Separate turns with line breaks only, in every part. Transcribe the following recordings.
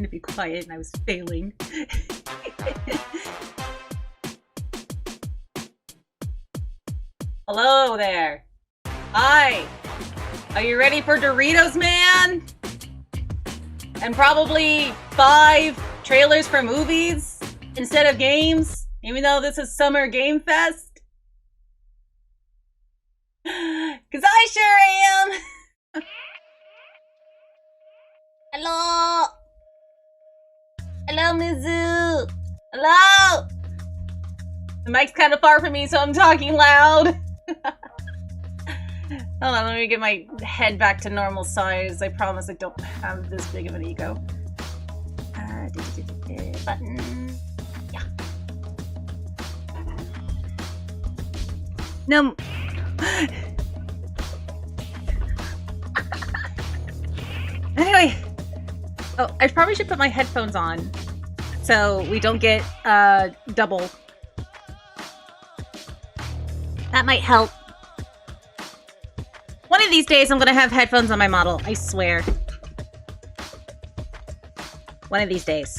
to be quiet and I was failing. Hello there. Hi. Are you ready for Doritos, man? And probably 5 trailers for movies instead of games, even though this is Summer Game Fest? Cause I sure am! Hello! Hello, Mizu! Hello! The mic's kind of far from me, so I'm talking loud. Hold on, let me get my head back to normal size. I promise I don't have this big of an ego. Button. Yeah. No. Anyway. Oh, I probably should put my headphones on so we don't get double. That might help. One of these days I'm gonna have headphones on my model, I swear. One of these days.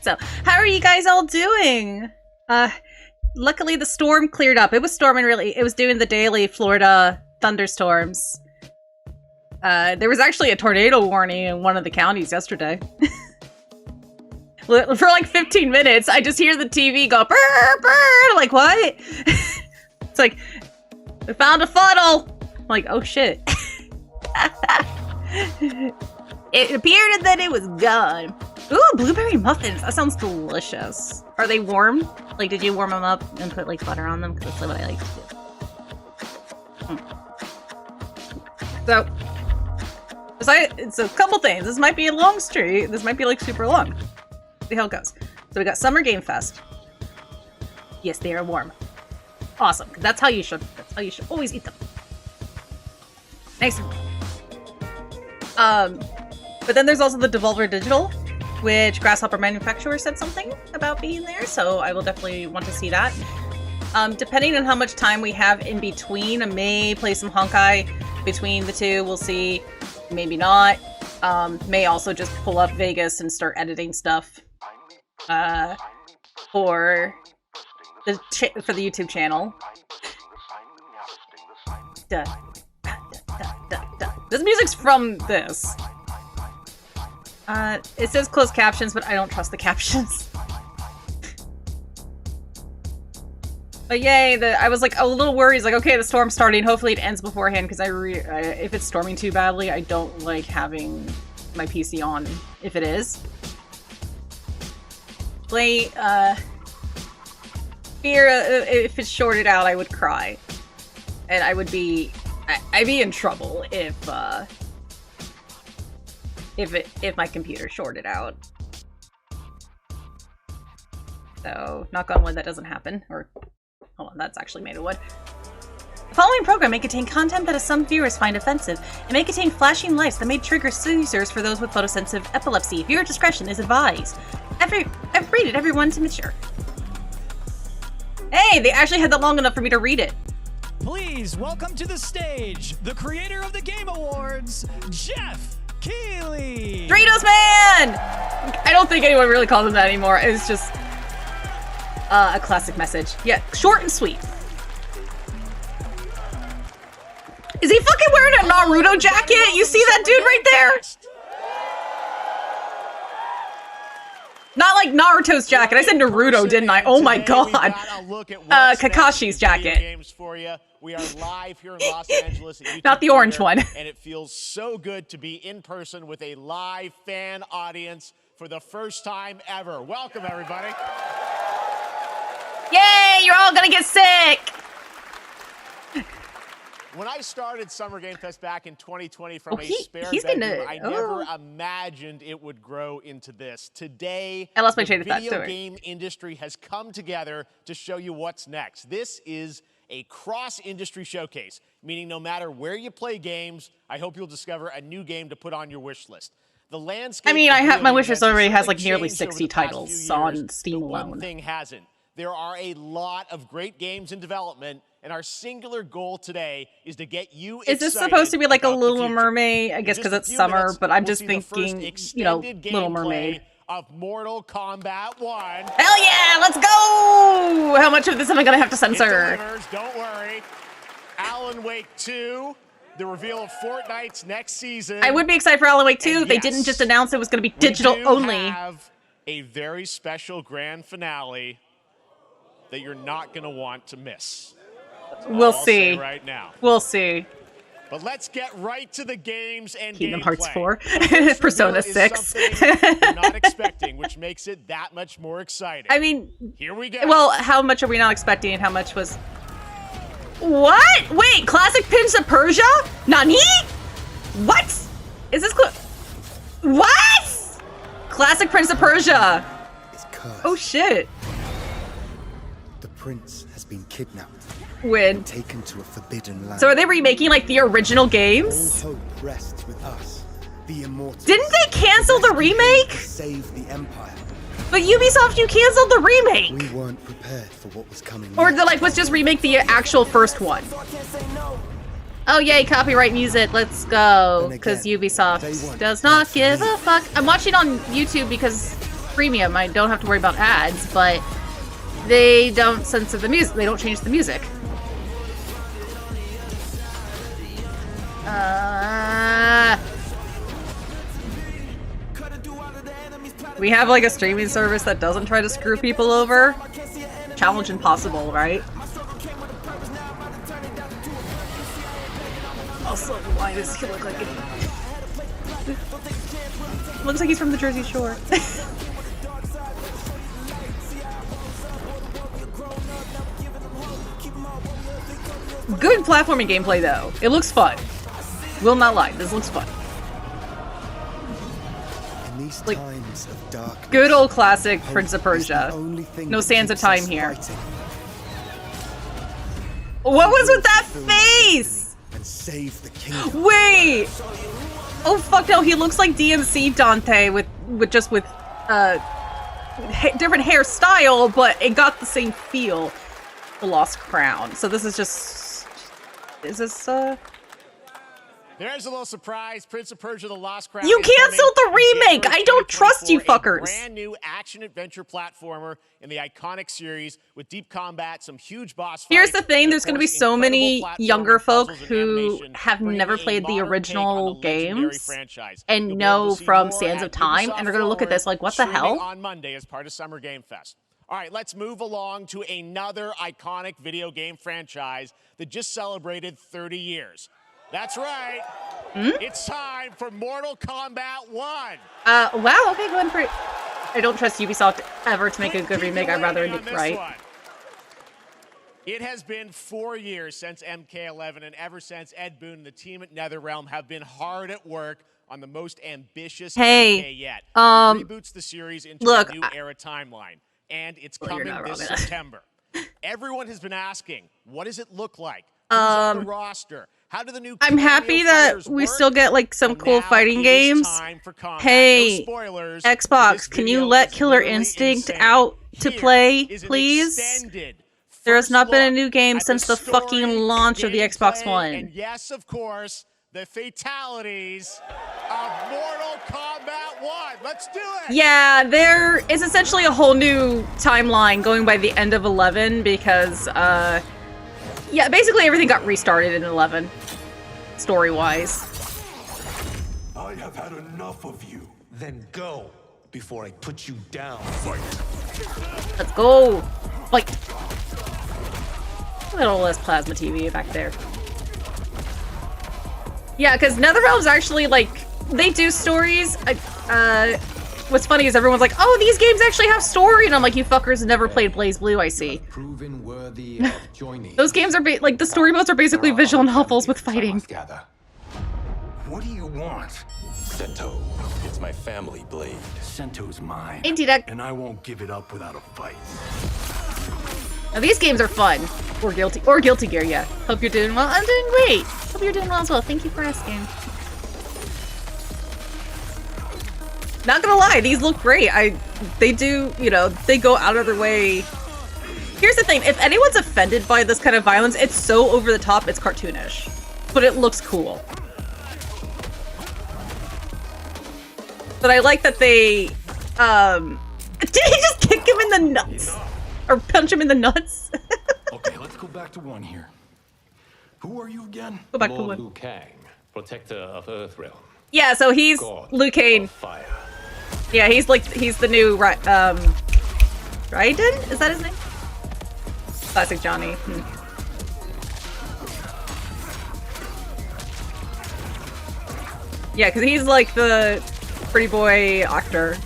So, how are you guys all doing? Luckily the storm cleared up. It was storming really. It was doing the daily Florida thunderstorms. There was actually a tornado warning in one of the counties yesterday. For like 15 minutes, I just hear the TV go brr, brr. Like, what? It's like, we found a funnel. I'm like, oh shit. It appeared that it was gone. Ooh, blueberry muffins. That sounds delicious. Are they warm? Like, did you warm them up and put like butter on them? Because that's what I like to do. So, it's a couple things. This might be a long stream. This might be like super long. See how it goes. So we got Summer Game Fest. Yes, they are warm. Awesome. That's how you should always eat them. Nice. But then there's also the Devolver Digital, which Grasshopper Manufacturer said something about being there, so I will definitely want to see that. Depending on how much time we have in between, I may play some Honkai between the two. We'll see. Maybe not. May also just pull up Vegas and start editing stuff. For the YouTube channel. This music's from this. It says closed captions, but I don't trust the captions. But yay, I was like a little worried. Like, okay, the storm's starting. Hopefully it ends beforehand, because if it's storming too badly, I don't like having my PC on if it is. Fear if it's shorted out, I would cry. And I'd be in trouble if my computer shorted out. So, knock on wood, that doesn't happen. Or, hold on, that's actually made of wood. The following program may contain content that some viewers find offensive. It may contain flashing lights that may trigger seizures for those with photosensitive epilepsy. Viewer discretion is advised. I've rated everyone to mature. Hey, they actually had that long enough for me to read it.
Please welcome to the stage the creator of the Game Awards, Jeff Keighley.
Doritos Man! I don't think anyone really calls him that anymore. It's just a classic message. Yeah, short and sweet. Is he fucking wearing a Naruto jacket? You see that dude right there? Not like Naruto's jacket. I said Naruto, didn't I? Oh my god. Kakashi's jacket.
We are live here in Los Angeles.
Not the orange one.
And it feels so good to be in person with a live fan audience for the first time ever. Welcome, everybody.
Yay, you're all gonna get sick.
When I started Summer Game Fest back in 2020 from a spare bedroom, I never imagined it would grow into this. Today,
I lost my train
the
of thought,
video game industry has come together to show you what's next. This is a cross-industry showcase, meaning no matter where you play games, I hope you'll discover a new game to put on your wish list. The landscape.
I mean, my wish list already has like nearly 60 titles on Steam alone.
One thing hasn't. There are a lot of great games in development, and our singular goal today is to get you excited.
Is this supposed to be like a
about the
Little
future.
Mermaid? I
In
guess
just
because
a
it's
few
summer,
minutes,
but I'm
we'll
just
see the first
thinking, you know,
extended
Little
gameplay
Mermaid.
of Mortal Kombat 1.
Hell yeah, let's go! How much of this am I gonna have to
It
censor?
delivers, don't worry. Alan Wake 2, the reveal of Fortnite's next season.
I would be excited for Alan Wake 2 if they
yes,
didn't just announce it was gonna be digital
we do
only.
Have a very special grand finale that you're not going to want to miss.
We'll
I'll
see.
say right now.
We'll see.
But let's get right to the games and
Kingdom
gameplay.
Hearts 4.
The first
Persona
reveal is
6.
something you're not expecting, which makes it that much more exciting.
I mean,
Here we go.
well, how much are we not expecting and how much was... What? Wait, classic Prince of Persia? Nani? What? Is this what? Classic Prince of Persia.
It's cursed.
Oh shit.
The prince has been kidnapped
When?
and taken to a forbidden land.
So are they remaking like the original
All
games?
hope rests with us, the Immortals.
Didn't they cancel the remake?
To save the Empire.
But Ubisoft, you canceled the remake.
We weren't prepared for what was coming.
Or
next.
the like, let's just remake the actual first one. Oh yay, copyright music, let's go.
Then
Because
again,
Ubisoft
they want
does not
us
give
to
a
leave.
fuck. I'm watching on YouTube because premium, I don't have to worry about ads, but they don't censor the music, they don't change the music. We have like a streaming service that doesn't try to screw people over. Challenge impossible, right? Also, why does he look like it? Looks like he's from the Jersey Shore. Good platforming gameplay though. It looks fun. Will not lie, this looks fun.
In these
like,
times of darkness,
Good old classic
hope
Prince of
is the
Persia.
only thing
No
that
sands of
keeps
time
us
here.
fighting.
What was with that
Fulfill
face?
destiny And save the kingdom.
Wait! Oh fuck no, he looks like DMC Dante with different hairstyle, but it got the same feel. The Lost Crown. So this is just... Is this
There's a little surprise. Prince of Persia: The Lost Crown.
You
is coming
canceled the
in
remake!
January
I don't trust you
2024, a
fuckers!
brand new action-adventure platformer in the iconic series with deep combat, some huge boss fights.
Here's the thing,
and, of
there's gonna be
course,
so many
incredible platforming,
younger folk
puzzles, and
who
animation,
have
bringing
never
a
played the
modern take on
original
the legendary
games
franchise.
and
You'll be able
know
to see
from
more
Sands
at
of Time,
Ubisoft
and they're gonna look at this like, what the
Forward,
hell?
streaming on Monday as part of Summer Game Fest. All right, let's move along to another iconic video game franchise that just celebrated 30 years. That's right. It's time for Mortal Kombat 1.
Wow, okay, go ahead for it. I don't trust Ubisoft ever to make a good remake, I'd rather
on this
right?
one. It has been 4 years since MK11, and ever since, Ed Boon and the team at NetherRealm have been hard at work on the most ambitious
Hey,
MK yet. It reboots the series into
look,
a new era timeline, and it's
Well, you're
coming
not
this
wrong.
September. Everyone has been asking, what does it look like? Who's on the roster? How do the new
I'm happy
cameo
that
fighters
we
work?
still get like some
Well,
cool
now
fighting
it is
games.
time for combat.
Hey,
No spoilers,
Xbox,
but this
can you
video
let
is
Killer
literally
Instinct
insane.
out to
Here
play,
is an
please?
extended
There has
first
not been a
look
new game
at
since the
story,
fucking launch of the Xbox
gameplay,
One.
And yes, of course, the fatalities of Mortal Kombat 1. Let's do it!
Yeah, there is essentially a whole new timeline going by the end of 11 because, yeah, basically everything got restarted in 11, story-wise.
I have had enough of you. Then go before I put you down. Fight.
Let's go! Like, a little less plasma TV back there. Yeah, because NetherRealm's actually, like, they do stories. What's funny is everyone's like, oh, these games actually have story, and I'm like, you fuckers have never played Blaze Blue, I see.
Proven worthy of joining.
Those games are, like, the story modes are basically visual novels with fighting.
Gather.
What do you want?
Sento, it's my family blade.
Sento's mine.
Ain't that?
And I won't give it up without a fight.
Now, these games are fun. Or Guilty Gear, yeah. Hope you're doing well. I'm doing great. Hope you're doing well as well. Thank you for asking. Not gonna lie, these look great. They do, you know, they go out of their way Here's the thing, if anyone's offended by this kind of violence, it's so over the top, it's cartoonish. But it looks cool. But I like that they, did he just kick him in the nuts? Or punch him in the nuts?
Okay, let's go back to one here. Who are you again?
Go back to
Lord
one.
Liu Kang, protector of Earthrealm.
Yeah, so he's
God
Liu Kang.
of fire.
Yeah, he's the new, Raiden? Is that his name? Classic Johnny. Yeah, because he's like the pretty boy actor.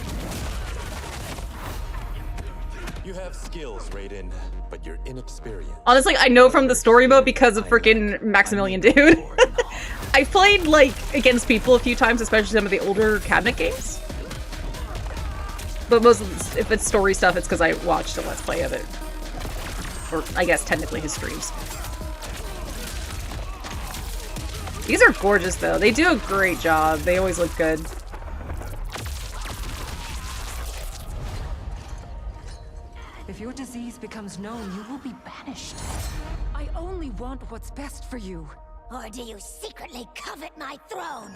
You have skills, Raiden, but you're inexperienced.
Honestly, I know from the story mode because of freaking Maximilian Dude. I've played, like, against people a few times, especially some of the older cabinet games. But most of this, if it's story stuff, it's because I watched a Let's Play of it. Or, I guess, technically his streams. These are gorgeous, though. They do a great job. They always look good.
If your disease becomes known, you will be banished. I only want what's best for you.
Or do you secretly covet my throne?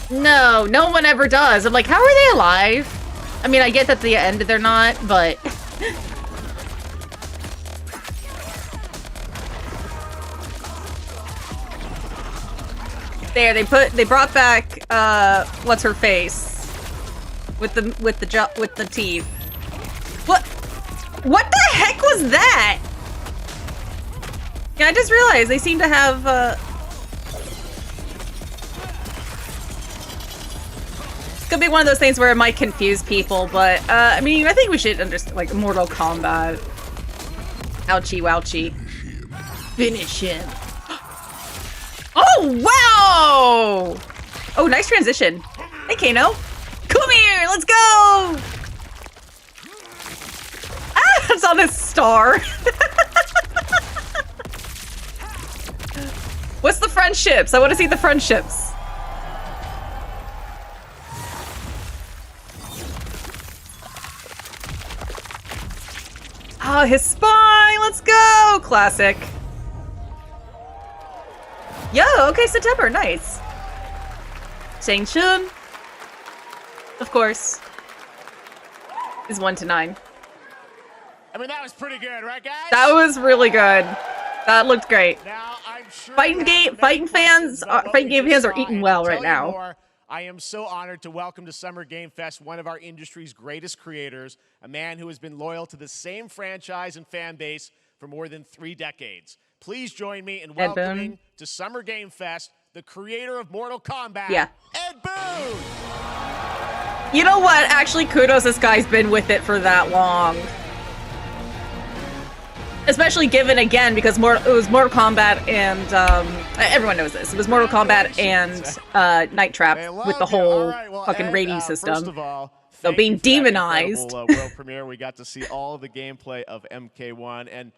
No, no one ever does. I'm like, how are they alive? I mean, I get that at the end they're not, but... There, they brought back, what's her face? With the teeth. What the heck was that? Yeah, I just realized they seem to have, could be one of those things where it might confuse people, but, I mean, I think we should understand, like, Mortal Kombat. Ouchie wouchie. Finish him. Oh, wow! Oh, nice transition. Hey, Kano. Come here, let's go! Ah, it's on a star. What's the friendships? I want to see the friendships. Oh, his spine! Let's go! Classic. Yo, okay, September, nice. Shang Chun, of course, is 1 to 9.
I mean, that was pretty good, right, guys?
That was really good. That looked great.
Now, I'm sure
Fighting game fans are eating well right now.
More, I am so honored to welcome to Summer Game Fest one of our industry's greatest creators, a man who has been loyal to the same franchise and fan base for more than 3 decades. Please join me in welcoming to Summer Game Fest the creator of Mortal Kombat, Ed Boon!
You know what? Actually, kudos, this guy's been with it for that long. Especially given, again, because it was Mortal Kombat and, everyone knows this. It was Mortal Kombat and Night Trap with the whole fucking rating system.
First of all,
so being demonized.
World premiere, we got to see all of the gameplay of MK1, and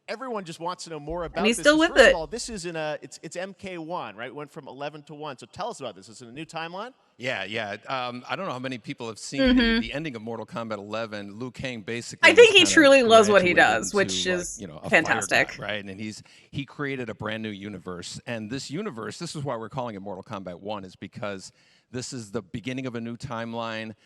everyone just wants to know more about this.
And he's still with
First
it.
of all, this is it's MK1, right? It went from 11 to 1. So tell us about this. Is it a new timeline?
Yeah. I don't know how many people have seen the ending of Mortal Kombat 11. Liu Kang basically.
I think he truly loves what he does, which is
a
fantastic.
Guy, right? And he created a brand new universe. And this universe, this is why we're calling it Mortal Kombat 1, is because this is the beginning of a new timeline.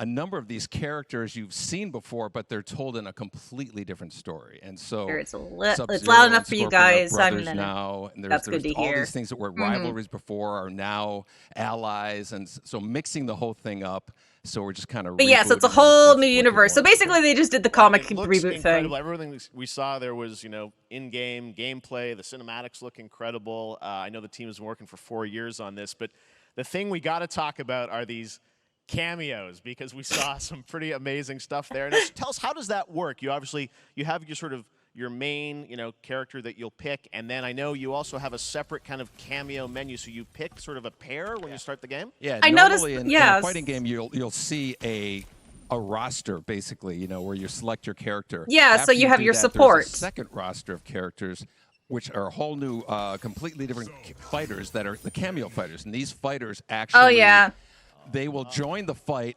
A number of these characters you've seen before, but they're told in a completely different story. And so
it's loud enough for you guys.
Now, and
that's good to
all
hear.
these things that were rivalries before are now allies, and so mixing the whole thing up. So we're just kind of.
But yeah, so it's a whole new universe. So basically, they just did the comic reboot
incredible.
thing.
Everything we saw there was, in-game gameplay. The cinematics look incredible. I know the team has been working for 4 years on this, but the thing we got to talk about are these cameos, because we saw some pretty amazing stuff there. And tell us, how does that work? You have your main, character that you'll pick, and then I know you also have a separate kind of cameo menu, so you pick sort of a pair when you start the game?
Yeah,
I noticed,
in a fighting game, you'll see a roster, basically, where you select your character.
Yeah,
After
so you have
do
your
that,
support.
There's a second roster of characters, which are a whole new, completely different fighters that are the cameo fighters. And these fighters actually, they will join the fight,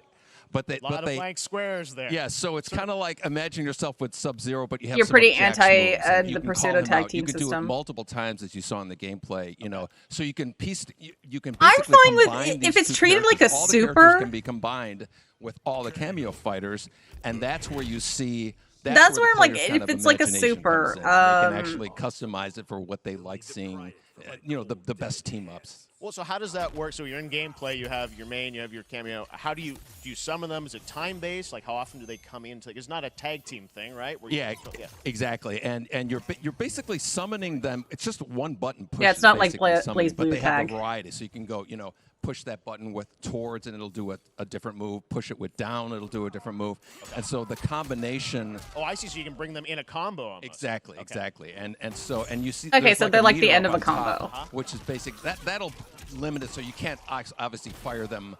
but they
a lot of blank squares there.
Yeah, so it's kind of like imagine yourself with Sub-Zero, but you have
You're
some
pretty
of Jack's
anti
moves, and you
the
can
pseudo
call him
tag
out.
team
You can do it
system.
multiple times as you saw in the gameplay. You know, so you can you can
I'm
basically
fine with
combine
if
these
it's
two
treated like a
characters. All the characters
super.
can be combined with all the cameo fighters, and that's where you see.
That's where I'm like,
player's kind
if
of
it's like a
imagination
super,
comes in. They can actually customize it for what they like seeing. You know, the best team ups.
Well, so how does that work? So you're in gameplay, you have your main, you have your cameo. How do you summon them? Is it time-based? Like, how often do they come in? It's not a tag team thing, right? Where
Yeah, exactly. And you're basically summoning them. It's just one button push.
Yeah, it's not like
Blaze
Blue
but they
Tag.
have a variety. So you can go, you know, push that button with towards and it'll do a different move. Push it with down, it'll do a different move. And so the combination.
Oh, I see. So you can bring them in a combo almost.
Exactly,
Okay.
exactly. And so you see.
Okay,
there's
so they're like the
meter
end
up
of a
on top,
combo.
which is basic. That'll limit it, so you can't obviously fire them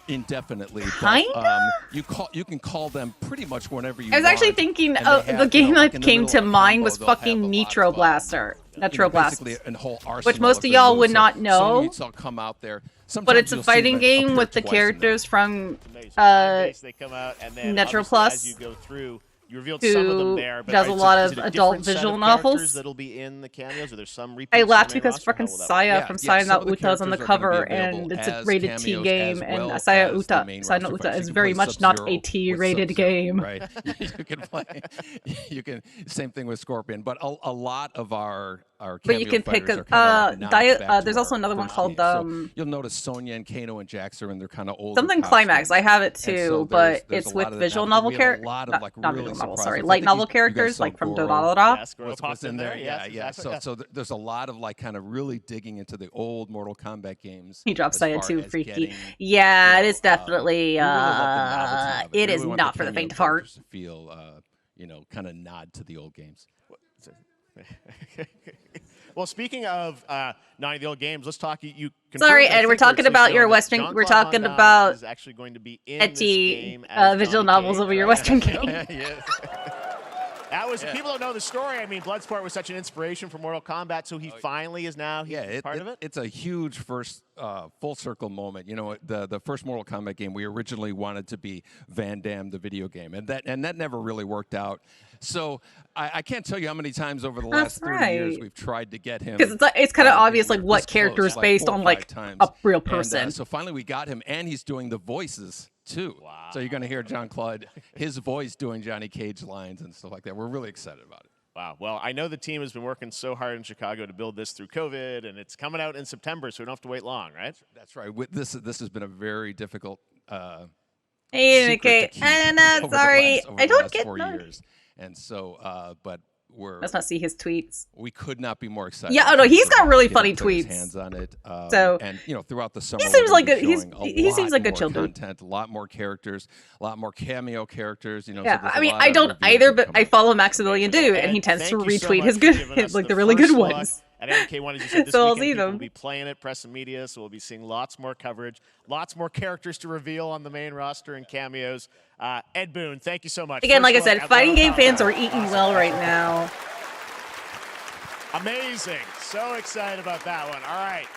indefinitely.
Kinda?
You can call them pretty much whenever you
I was actually
want,
thinking
and they have,
the game
like,
that
in the
came
middle
to
of a
mind
combo,
was
they'll have
fucking
a lot
Nitro
of,
Blaster.
you know,
Nitro Blast.
basically a whole arsenal
Which most of
their
y'all
moves.
would
So
not know.
Some will come out there.
But
Sometimes
it's a
you'll see
fighting
them
game
appear
with the
twice in there.
characters from
They come out, and then
Nitro
obviously
Plus,
as you go through, you revealed some of them
who
there. But
does a lot
is
of
it a
adult
different set
visual
of
novels.
characters that'll be in the cameos, or there's some repeats
I
from the
laughed
main
because
roster? How
fucking
will that work?
Saya from
some
Sayano
of the
Uta is on the
characters are gonna
cover,
be
and
available
it's a
as
rated T
cameos
game,
as
and
well
Saya
as the
Uta,
main
Sayano
roster
Uta
fights.
is
You can
very
play
much not
Sub-Zero
a T
with
rated
Sub-Zero,
game.
Right? You can play. You can. Same thing with Scorpion, but a lot of our cameo
But you can pick
fighters
a
are kinda like a nod back to
there's also
our
another one
first
called
game. So you'll notice Sonya and Kano and Jax are in their kind of older
something Climax.
costumes.
I have it
And
too,
so
but
there's
it's
a lot
with
of that
visual
now.
novel
We have a
characters.
lot of,
Not,
like,
not
really
visual novel,
surprising
sorry,
ones. I
light
think
novel
you guys
characters
saw
like from
Goro.
Dorada.
Yes, Goro
What's
popped
in there?
Yes,
Yeah.
exactly.
So there's a lot of like kind of really digging into the old Mortal Kombat games.
He drops
as
Saya
far
too,
as
freaky.
getting,
Yeah,
you
it
know,
is definitely.
we really let the novelty of
It
We
is
really want
not for the
cameo
faint of heart.
characters to feel, you know, kind of nod to the old games.
Well, speaking of none of the old games, let's talk. You
Sorry,
confirmed, I
Ed, we're
think,
talking
or
about your
that
Western.
Jean-Claude
We're talking
Van Damme
about
is actually going to be in this game
ecchi
as
visual
Johnny
novels
Cage,
over your
right?
Western game.
Yes.
That was people don't know the story. I mean, Bloodsport was such an inspiration for Mortal Kombat, so he finally is now part of it.
It's a huge first full circle moment. You know, the first Mortal Kombat game we originally wanted to be Van Damme the video game, and that never really worked out. So I can't tell you how many times over the last 30 years we've tried to get him.
Because it's kind of obvious, like what
this
character is
close,
based
4 or
on
5
like
times.
a real
And,
person.
so finally we got him, and he's doing the voices too.
Wow.
So you're going to hear Jean-Claude, his voice doing Johnny Cage lines and stuff like that. We're really excited about it.
Wow. Well, I know the team has been working so hard in Chicago to build this through COVID, and it's coming out in September, so we don't have to wait long, right?
That's right. This has been a very difficult
Hey,
secret
okay.
to keep over
Sorry,
the
I don't
last
get
4
no.
years. And so, but
Let's not see his tweets.
we could not be more excited.
Yeah, oh no, he's got really
Getting
funny
to put his
tweets.
hands on it.
So
and you know, throughout the summer,
he seems
we're
like
gonna
a
be
he's
showing
he seems like a
lot
chill
more
dude.
content, a lot more characters, a lot more cameo characters. You know,
Yeah,
so there's
I
a
mean,
lot
I
of
don't
reveals
either,
that
but
come
I
up.
follow Maximilian Dude, and he
And
tends to
thank you so
retweet
much
his
for
good,
giving us
like
the
the really good
first look
ones.
at MK1, as you said, this
So I'll see
weekend people
them.
will be playing it, press and media, so we'll be seeing lots more coverage, lots more characters to reveal on the main roster and cameos. Ed Boon, thank you so much.
Again,
First
like I
look
said,
at
fighting
Mortal
game fans
Kombat.
are eating well right now.
Amazing. So excited about that one. All right.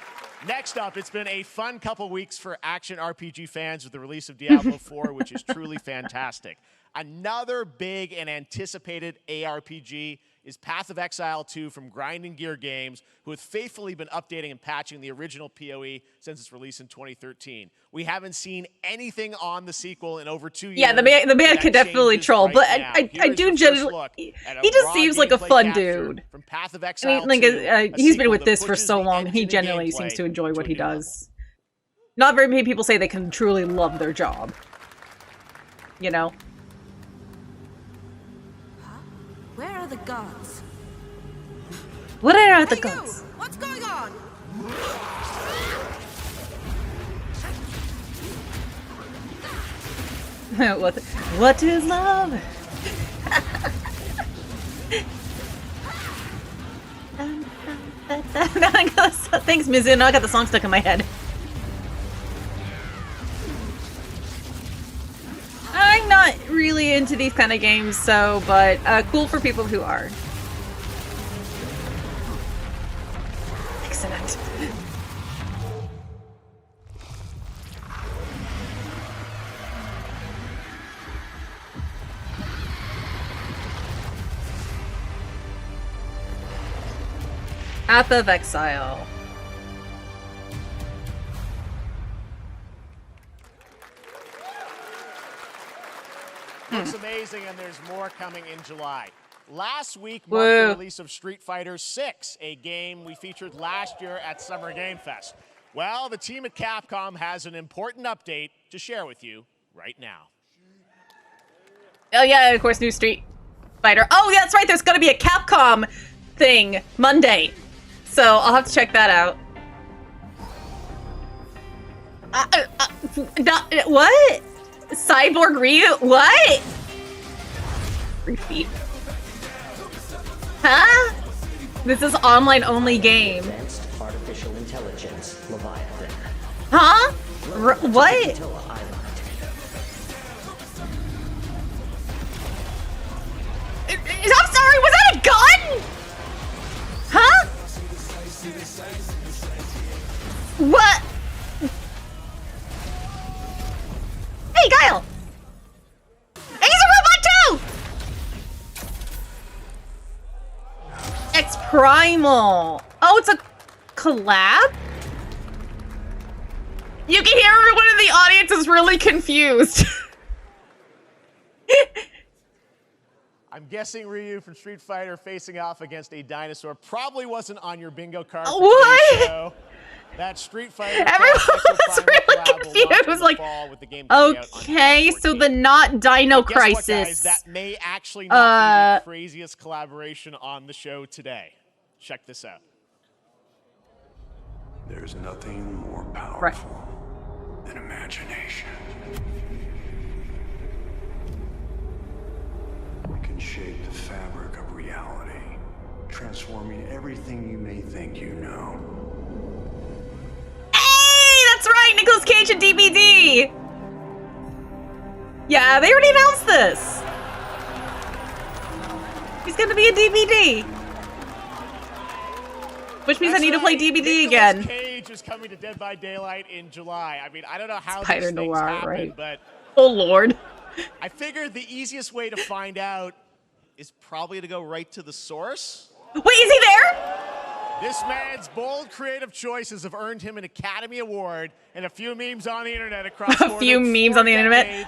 Next up, it's been a fun couple weeks for action RPG fans with the release of Diablo 4, which is truly fantastic. Another big and anticipated ARPG is Path of Exile 2 from Grinding Gear Games, who have faithfully been updating and patching the original PoE since its release in 2013. We haven't seen anything on the sequel in over 2 years.
Yeah, the man
That
could definitely
changes
troll,
right
but
now.
I
Here's
do
the first
generally.
look at a
He just
raw
seems like a
gameplay
fun
capture
dude.
From Path of
I
Exile
mean, like
2,
he's been
sequel
with
that
this for
pushes
so
the
long, and he
engine of
genuinely
gameplay
seems to enjoy
to
what
a
he
new level.
does. Not very many people say they can truly love their job. You know.
Where are the gods?
What are the
Hey,
gods?
you! What's going on?
What is love? Thanks, Mizu. Now I got the song stuck in my head. I'm not really into these kind of games, so, but cool for people who are. Excellent. Path of Exile.
Looks amazing, and there's more coming in July. Last week marked the release of Street Fighter VI, a game we featured last year at Summer Game Fest. Well, the team at Capcom has an important update to share with you right now.
Oh yeah, of course, new Street Fighter. Oh, yeah, that's right, there's gonna be a Capcom thing Monday. So I'll have to check that out. What? Cyborg Ryu? What? Repeat. Huh? This is online only game.
Advanced artificial intelligence, Leviathan.
Huh? What? I'm sorry, was that a gun? Huh? What? Hey, Guile! He's a robot too! X Primal. Oh, it's a collab? You can hear everyone in the audience is really confused.
I'm guessing Ryu from Street Fighter facing off against a dinosaur probably wasn't on your bingo card.
What?
Show. That Street Fighter.
Everyone was really confused. Like, okay, so the not Dino Crisis.
What, guys? That may actually not be the craziest collaboration on the show today. Check this out.
There's nothing more powerful than imagination. It can shape the fabric of reality, transforming everything you may think you know.
That's right, Nicolas Cage and DVD. Yeah, they already announced this. He's gonna be a DVD. Which means I need to play DVD again.
Nicolas Cage is coming to Dead by Daylight in July. I mean, I don't know how
Spider
these things
Noir,
happen,
right?
but
oh Lord.
I figured the easiest way to find out is probably to go right to the source.
Wait, is he there?
This man's bold creative choices have earned him an Academy Award and a few memes on the internet across
a few memes on the internet. I'm a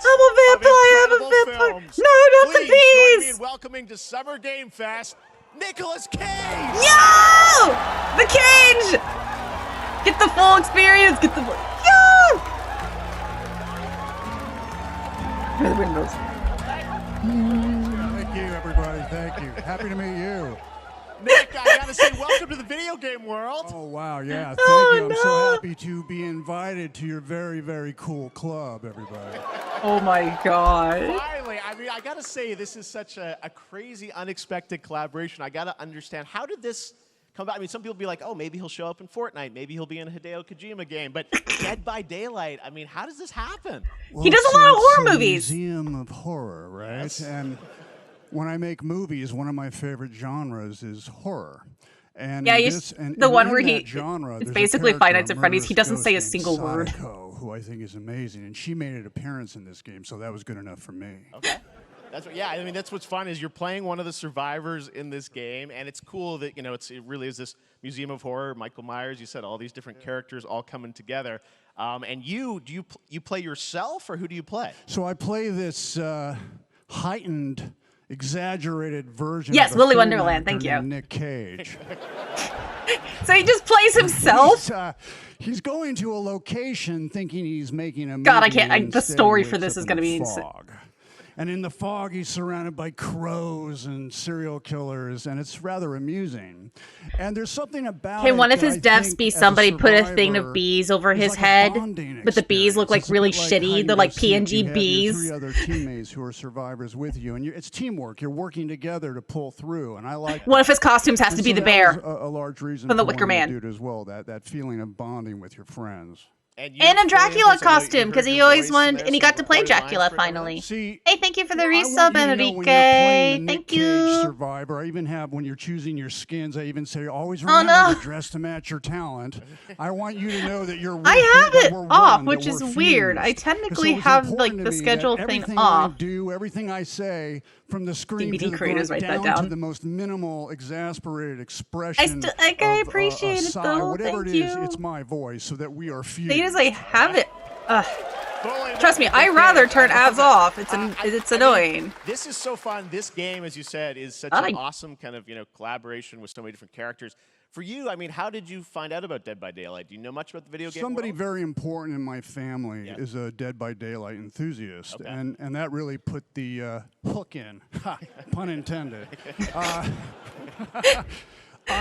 vampire.
No, not the
Please
bees.
join me in welcoming to Summer Game Fest, Nicolas Cage.
Yo! The Cage! Get the full experience. Get the full. Yo! Where are the windows?
Thank you, everybody. Thank you. Happy to meet you.
Nick, I gotta say, welcome to the video game world.
Oh, wow, yeah. Thank you. I'm so happy to be invited to your very, very cool club, everybody.
Oh, my God.
Finally, I mean, I gotta say, this is such a crazy, unexpected collaboration. I gotta understand, how did this come about? I mean, some people be like, oh, maybe he'll show up in Fortnite. Maybe he'll be in a Hideo Kojima game. But Dead by Daylight, I mean, how does this happen?
Well,
he does a lot of horror movies.
Museum of horror, right? Yes. And when I make movies, one of my favorite genres is horror. And
yeah, the one where
genre,
it's basically Five Nights at Freddy's. He doesn't say a single word.
Who I think is amazing, and she made an appearance in this game, so that was good enough for me.
Okay. Yeah, I mean, that's what's fun is you're playing one of the survivors in this game, and it's cool that, you know, it really is this museum of horror. Michael Myers, you said all these different characters all coming together. And you play yourself, or who do you play?
So I play this heightened, exaggerated version.
Yes,
of
Willy Wonderland. Thank you.
Nick Cage.
So he just plays himself.
He's going to a location thinking he's making a movie.
God, I can't. The story for this is going to be insane.
And in the fog, he's surrounded by crows and serial killers, and it's rather amusing. And there's something about
Can one of his deaths be somebody put a thing of bees over his head, but the bees look like really shitty? They're like PNG bees.
Three other teammates who are survivors with you, and it's teamwork. You're working together to pull through, and I like.
One of his costumes has to be the bear.
A large reason
from the Wicker Man.
Dude as well. That feeling of bonding with your friends.
And a Dracula costume, because he always wanted, and he got to play Dracula finally.
See,
hey, thank you for the
I
resub,
want you to know when you're
Enrique.
playing the
Thank
Nick
you.
Cage Survivor. I even have, when you're choosing your skins, I even say, always remember to dress to match your talent. I want you to know that you're.
I have it
we're
off,
one,
which
that
is
we're
weird.
fused.
I technically
And so
have
it's
like
important
the
to me
schedule
that
thing
everything
off.
I do, everything I say, from the screen
DVD
to the
creators
grunt,
write that
down
down.
to the most minimal, exasperated expression.
I appreciate it
sigh,
though.
whatever
Thank
it is,
you.
it's my voice, so that we are fused.
Thing is, I have it. Trust me, I rather turn ads off. It's annoying.
This is so fun. This game, as you said, is such
Hi.
an awesome kind of collaboration with so many different characters. For you, I mean, how did you find out about Dead by Daylight? Do you know much about the video game
Somebody
world?
very important in my family is a Dead by Daylight enthusiast, and that really put the hook in, ha, pun intended.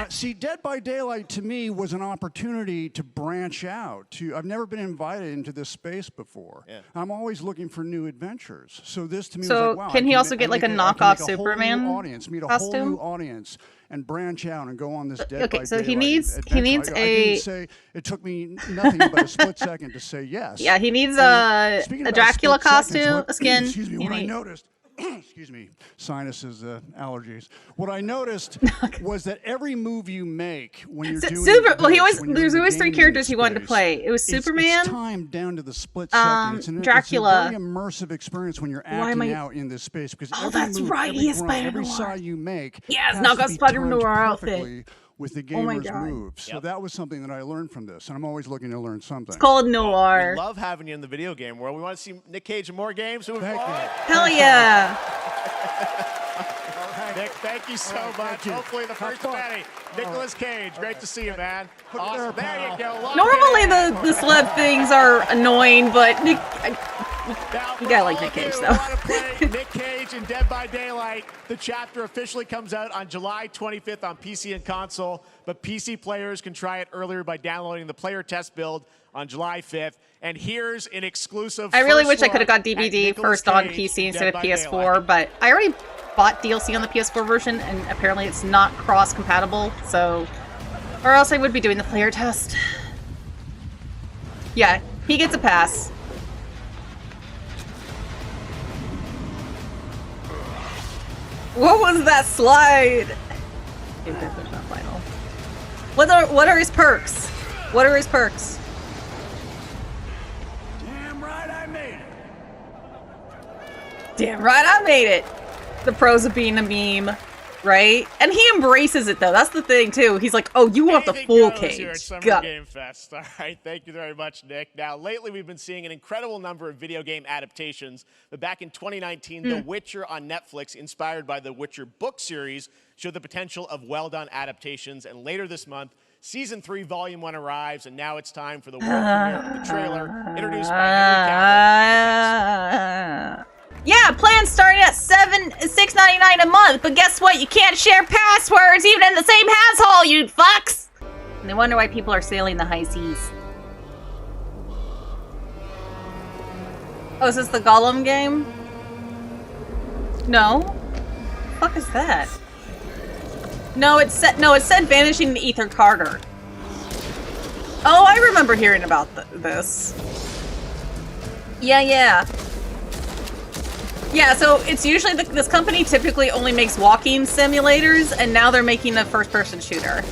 See, Dead by Daylight to me was an opportunity to branch out. I've never been invited into this space before.
Yeah.
I'm always looking for new adventures. So this to me
So
was like, wow.
can
I
he also
I
get like a
make I can
knockoff
make a whole
Superman
new audience, meet a
costume?
whole new audience, and branch out and go on this Dead by
so
Daylight
he needs
adventure. I didn't say it took me nothing but a split second to say yes.
Yeah, he needs
And
a
speaking about
Dracula
split seconds,
costume,
what-
a skin.
Excuse me,
He
what I
need-
noticed. Excuse me, sinuses, allergies. What I noticed was that every move you make when you're doing
there's always three characters he wanted to play. It was Superman,
It's timed down to the split second. It's
Dracula.
It's a very immersive experience when you're
Why am
acting
I-
out in this space because
Oh,
every
that's
move,
right,
every
he is
grunt,
Spider
every
Noir.
sigh you make
Yes,
has
now
to
got
be
Spider
timed
Noir outfit.
perfectly with the
Oh my
gamer's
God.
moves. So that was something that I learned from this, and I'm always looking to learn something.
It's called Noir.
We love having you in the video game world. We want to see Nick Cage in more games.
Thank you.
Hell yeah.
Nick, thank you so much. Hopefully the first of many. Nicolas Cage, great to see you, man. Awesome. There you go. Lock
Normally
it in.
the celeb things are annoying, but Nick, you gotta like Nick Cage though.
Nick Cage in Dead by Daylight. The chapter officially comes out on July 25th on PC and console, but PC players can try it earlier by downloading the player test build on July 5th. And here's an exclusive.
I really wish I
look
could have got
at
DVD
Nicolas
first on
Cage
PC
in
instead
Dead
of
by
PS4,
Daylight.
but I already bought DLC on the PS4 version, and apparently it's not cross-compatible, so... Or else I would be doing the player test. Yeah, he gets a pass. What was that slide? Okay, there's not final. What are his perks? What are his perks?
Damn right I made it.
Damn right I made it. The pros of being a meme, right? And he embraces it though. That's the thing too. He's like, "Oh, you want the
Anything
full
goes
cage?"
Here at Summer
Got it.
Game Fest. All right, thank you very much, Nick. Now, lately we've been seeing an incredible number of video game adaptations. But back in 2019, The Witcher on Netflix, inspired by the Witcher book series, showed the potential of well-done adaptations. And later this month, Season 3, Volume 1 arrives, and now it's time for the world premiere of the trailer, introduced by Henry Cavill.
Yeah, plans starting at $6.99 a month, but guess what? You can't share passwords even in the same household, you fucks! And they wonder why people are sailing the high seas. Oh, is this the Gollum game? No. What the fuck is that? No, it said Vanishing the Ether Carter. Oh, I remember hearing about this. Yeah. Yeah, so it's usually this company typically only makes walking simulators, and now they're making a first-person shooter.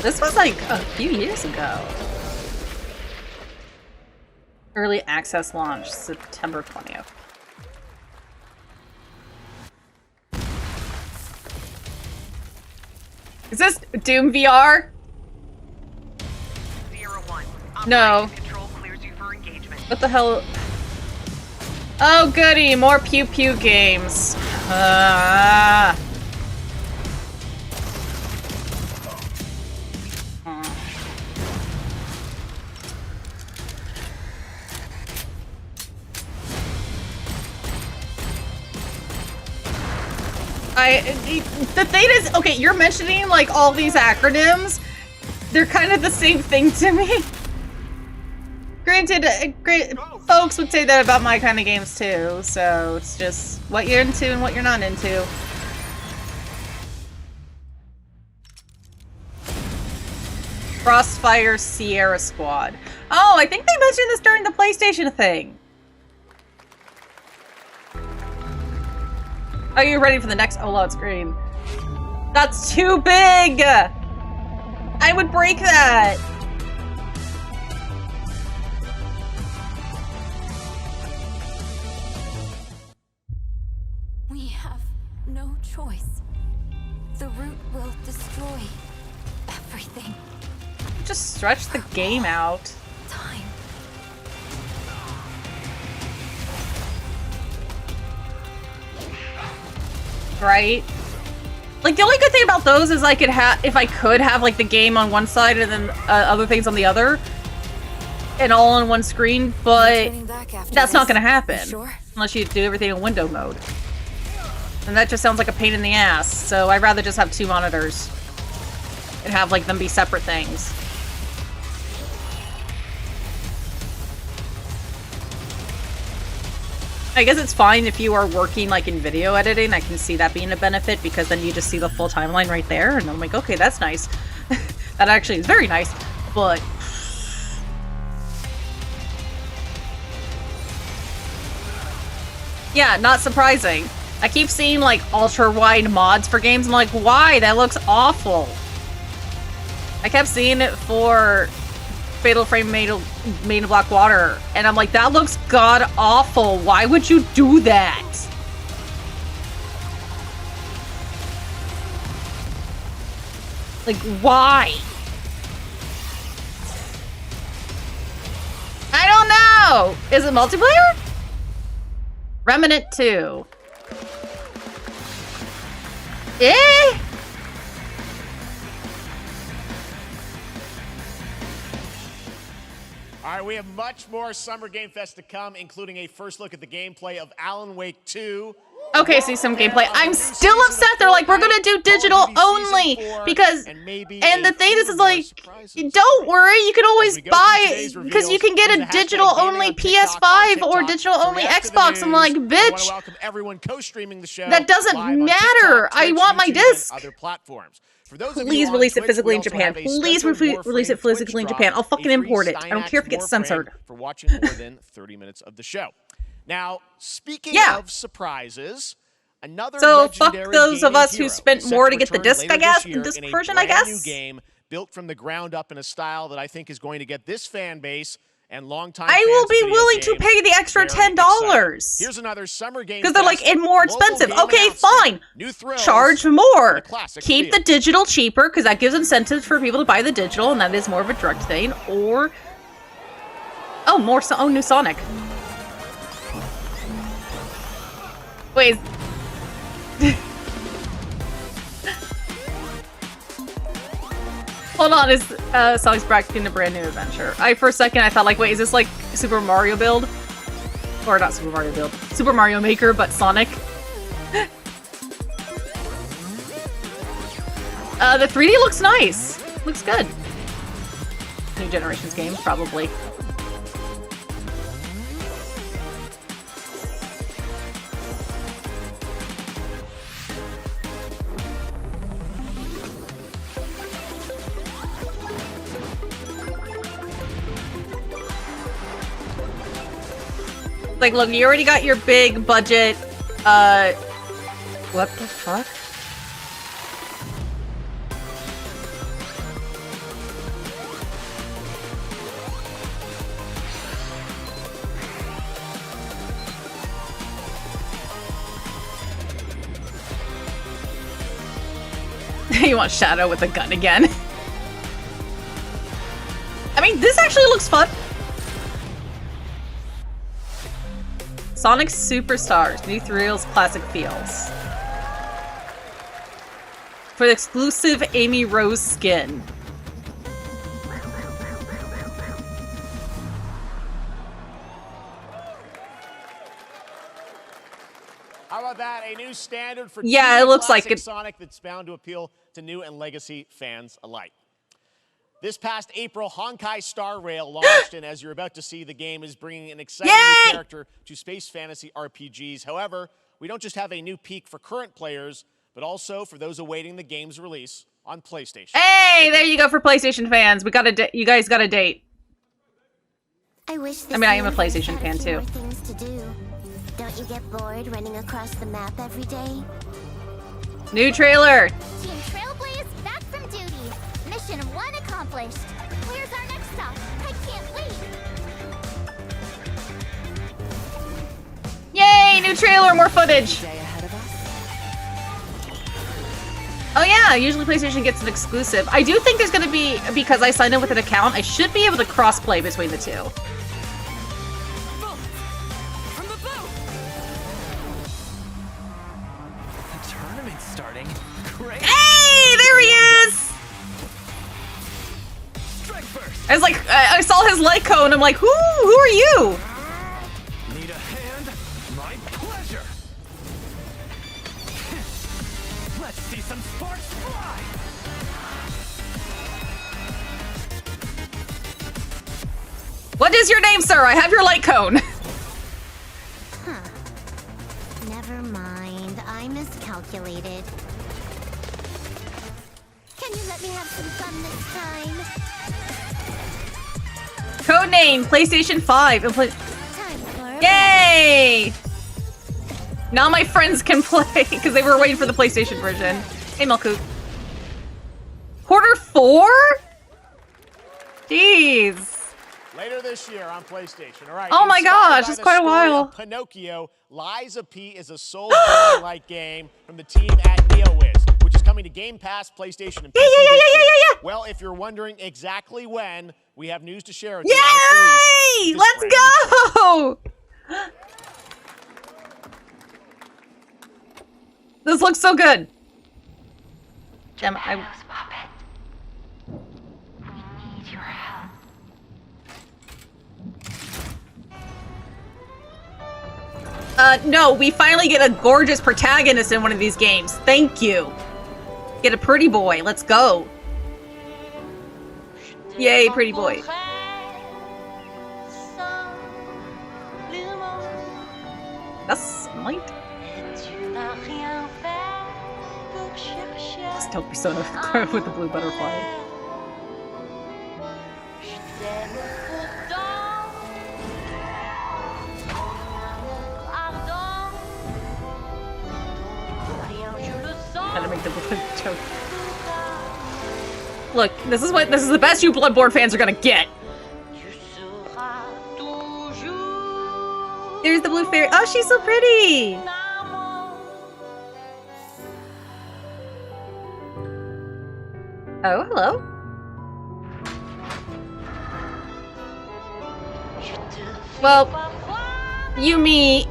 This was like a few years ago. Early access launch, September 20th. Is this Doom VR?
01.
No.
Control clears you for engagement.
What the hell? Oh goody, more pew pew games. The thing is, okay, you're mentioning like all these acronyms. They're kind of the same thing to me. granted, folks would say that about my kind of games too, so it's just what you're into and what you're not into. Crossfire Sierra Squad. Oh, I think they mentioned this during the PlayStation thing. Are you ready for the next OLED screen? That's too big! I would break that!
We have no choice. The root will destroy everything.
Just stretch the game out.
Time.
Right? Like, the only good thing about those is I could have, if I could have, like, the game on one side and then other things on the other. And all on one screen, but that's not gonna happen.
Sure?
Unless you do everything in window mode. And that just sounds like a pain in the ass, so I'd rather just have two monitors. And have, like, them be separate things. I guess it's fine if you are working, like, in video editing. I can see that being a benefit, because then you just see the full timeline right there, and I'm like, okay, that's nice. That actually is very nice, but... yeah, not surprising. I keep seeing, like, ultra-wide mods for games. I'm like, why? That looks awful. I kept seeing it for Fatal Frame Made in Black Water, and I'm like, that looks god-awful. Why would you do that? Like, why? I don't know! Is it multiplayer? Remnant 2. Eh?
All right, we have much more Summer Game Fest to come, including a first look at the gameplay of Alan Wake 2.
Okay, see some gameplay. I'm still upset. They're like, we're gonna do digital only because, and the thing is like, don't worry, you can always buy it because you can get a digital only PS5 or digital only Xbox. I'm like, bitch, that doesn't matter. I want my disc. Please release it physically in Japan. Please release it physically in Japan. I'll fucking import it. I don't care if it gets censored.
For watching more than 30 minutes of the show. Now, speaking of surprises, another
so fuck those of us
hero
who spent more to get the disc, I guess, the disc version, I guess.
New game built from the ground up in a style that I think is going to get this fan base and longtime
I will be willing to pay the extra $10.
Here's another Summer Game
because they're like more expensive. Okay, fine. Charge more. Keep the digital cheaper because that gives incentives for people to buy the digital, and that is more of a direct thing. Or new Sonic. Wait. Hold on, is Sonic's bracketing a brand new adventure? For a second I thought like, wait, is this like Super Mario Build? Or not Super Mario Build. Super Mario Maker, but Sonic. The 3D looks nice. Looks good. New Generations game, probably. Like, look, you already got your big budget, what the fuck? You want Shadow with a gun again? I mean, this actually looks fun. Sonic Superstars, new thrills, classic feels. For the exclusive Amy Rose skin.
How about that? A new standard for
it looks like it.
Sonic that's bound to appeal to new and legacy fans alike. This past April, Honkai Star Rail launched, and as you're about to see, the game is bringing an exciting new character to space fantasy RPGs. However, we don't just have a new peak for current players, but also for those awaiting the game's release on PlayStation.
Hey, there you go for PlayStation fans. We got a you guys got a date.
I wish.
I mean, I am a PlayStation fan too.
Things to do. Don't you get bored running across the map every day?
New trailer.
Team Trailblaze back from duty. Mission 1 accomplished. Where's our next stop? I can't wait.
Yay! New trailer, more footage. Oh yeah, usually PlayStation gets an exclusive. I do think there's gonna be, because I signed in with an account, I should be able to cross-play between the two.
The tournament's starting. Great.
Hey, there he is! I was like, I saw his light cone. I'm like, who are you?
Need a hand? My pleasure. Let's see some sparks fly.
What is your name, sir? I have your light cone.
Huh. Never mind. I miscalculated. Can you let me have some fun this time?
Codename PlayStation 5. Yay! Now my friends can play because they were waiting for the PlayStation version. Hey, Melkoot. Quarter 4? Jeez.
Later this year on PlayStation. All right.
Oh my gosh,
by
it's
the
quite a
story
while.
of Pinocchio, Lies of P is a Soul-like game from the team at NeoWiz, which is coming to Game Pass, PlayStation, and PC this year. Well, if you're wondering exactly when, we have news to share.
Yay! Let's go! This looks so good. Gem, no, we finally get a gorgeous protagonist in one of these games. Thank you. Get a pretty boy. Let's go. Yay, pretty boy. That's light. Stealth persona with the blue butterfly. How to make the blood joke. Look, this is the best you Bloodborne fans are gonna get. There's the blue fairy. Oh, she's so pretty. Oh, hello. Well, you mean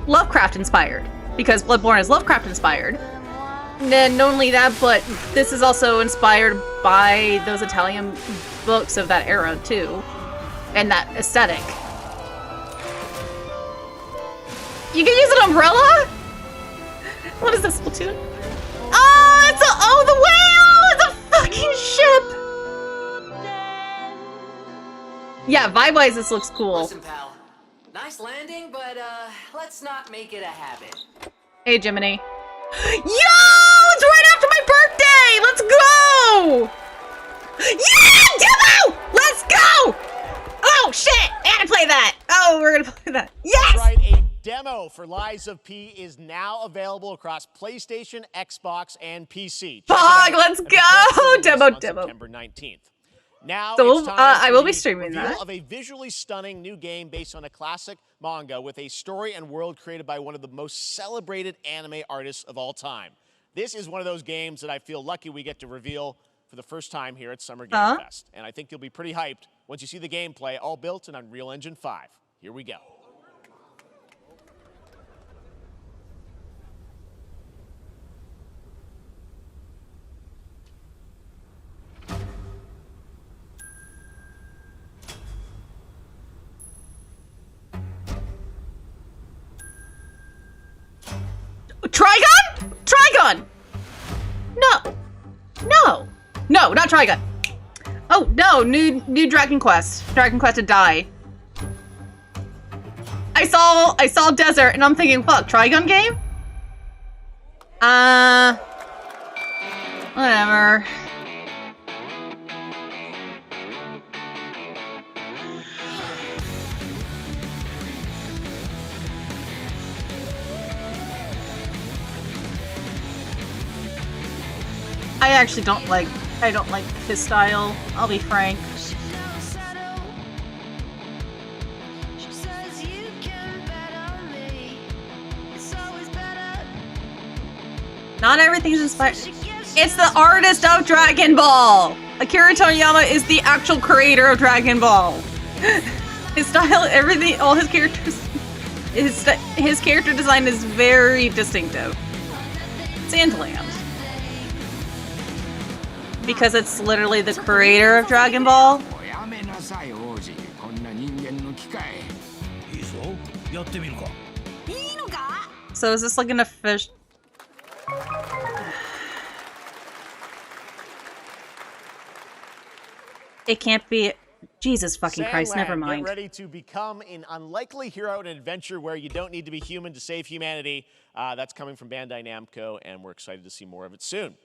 Lovecraft inspired, because Bloodborne is Lovecraft inspired. And not only that, but this is also inspired by those Italian books of that era too, and that aesthetic. You can use an umbrella? What is this, Splatoon? Oh, it's the whale! It's a fucking ship! Yeah, vibe-wise, this looks cool.
Listen, pal. Nice landing, but let's not make it a habit.
Hey, Jiminy. Yo! It's right after my birthday! Let's go! Yeah! Demo! Let's go! Oh, shit! I gotta play that! Oh, we're gonna play that. Yes!
That's right, a demo for Lies of P is now available across PlayStation, Xbox, and PC.
Fuck, let's go! Demo.
September 19th. Now
So,
it's time
I will
for
be
the
streaming
reveal
that.
of a visually stunning new game based on a classic manga with a story and world created by one of the most celebrated anime artists of all time. This is one of those games that I feel lucky we get to reveal for the first time here at Summer Game Fest. And I think you'll be pretty hyped once you see the gameplay, all built in Unreal Engine 5. Here we go.
Trigon? Trigon! No. No, not Trigun. Oh no, new Dragon Quest. Dragon Quest to die. I saw Desert and I'm thinking, fuck, Trigun game? Whatever. I don't like his style, I'll be frank. Not everything is inspired. It's the artist of Dragon Ball! Akira Toriyama is the actual creator of Dragon Ball. His style, everything, all his characters, his character design is very distinctive. Sandland. Because it's literally the creator of Dragon Ball. So is this like an official... It can't be... Jesus fucking Christ, never mind.
Get ready to become an unlikely hero in an adventure where you don't need to be human to save humanity. That's coming from Bandai Namco, and we're excited to see more of it soon.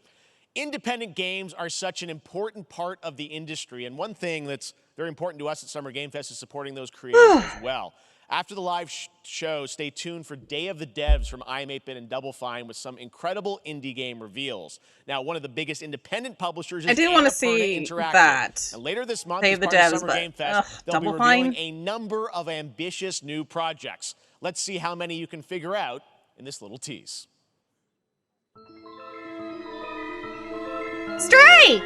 Independent games are such an important part of the industry, and one thing that's very important to us at Summer Game Fest is supporting those creators as well. After the live show, stay tuned for Day of the Devs from IM8-Bit and Double Fine with some incredible indie game reveals. Now, one of the biggest independent publishers is
I do want to see that.
And later this month,
Day
as
of the
part of
Devs,
Summer Game Fest, they'll be
Double
revealing
Fine?
a number of ambitious new projects. Let's see how many you can figure out in this little tease.
Stray!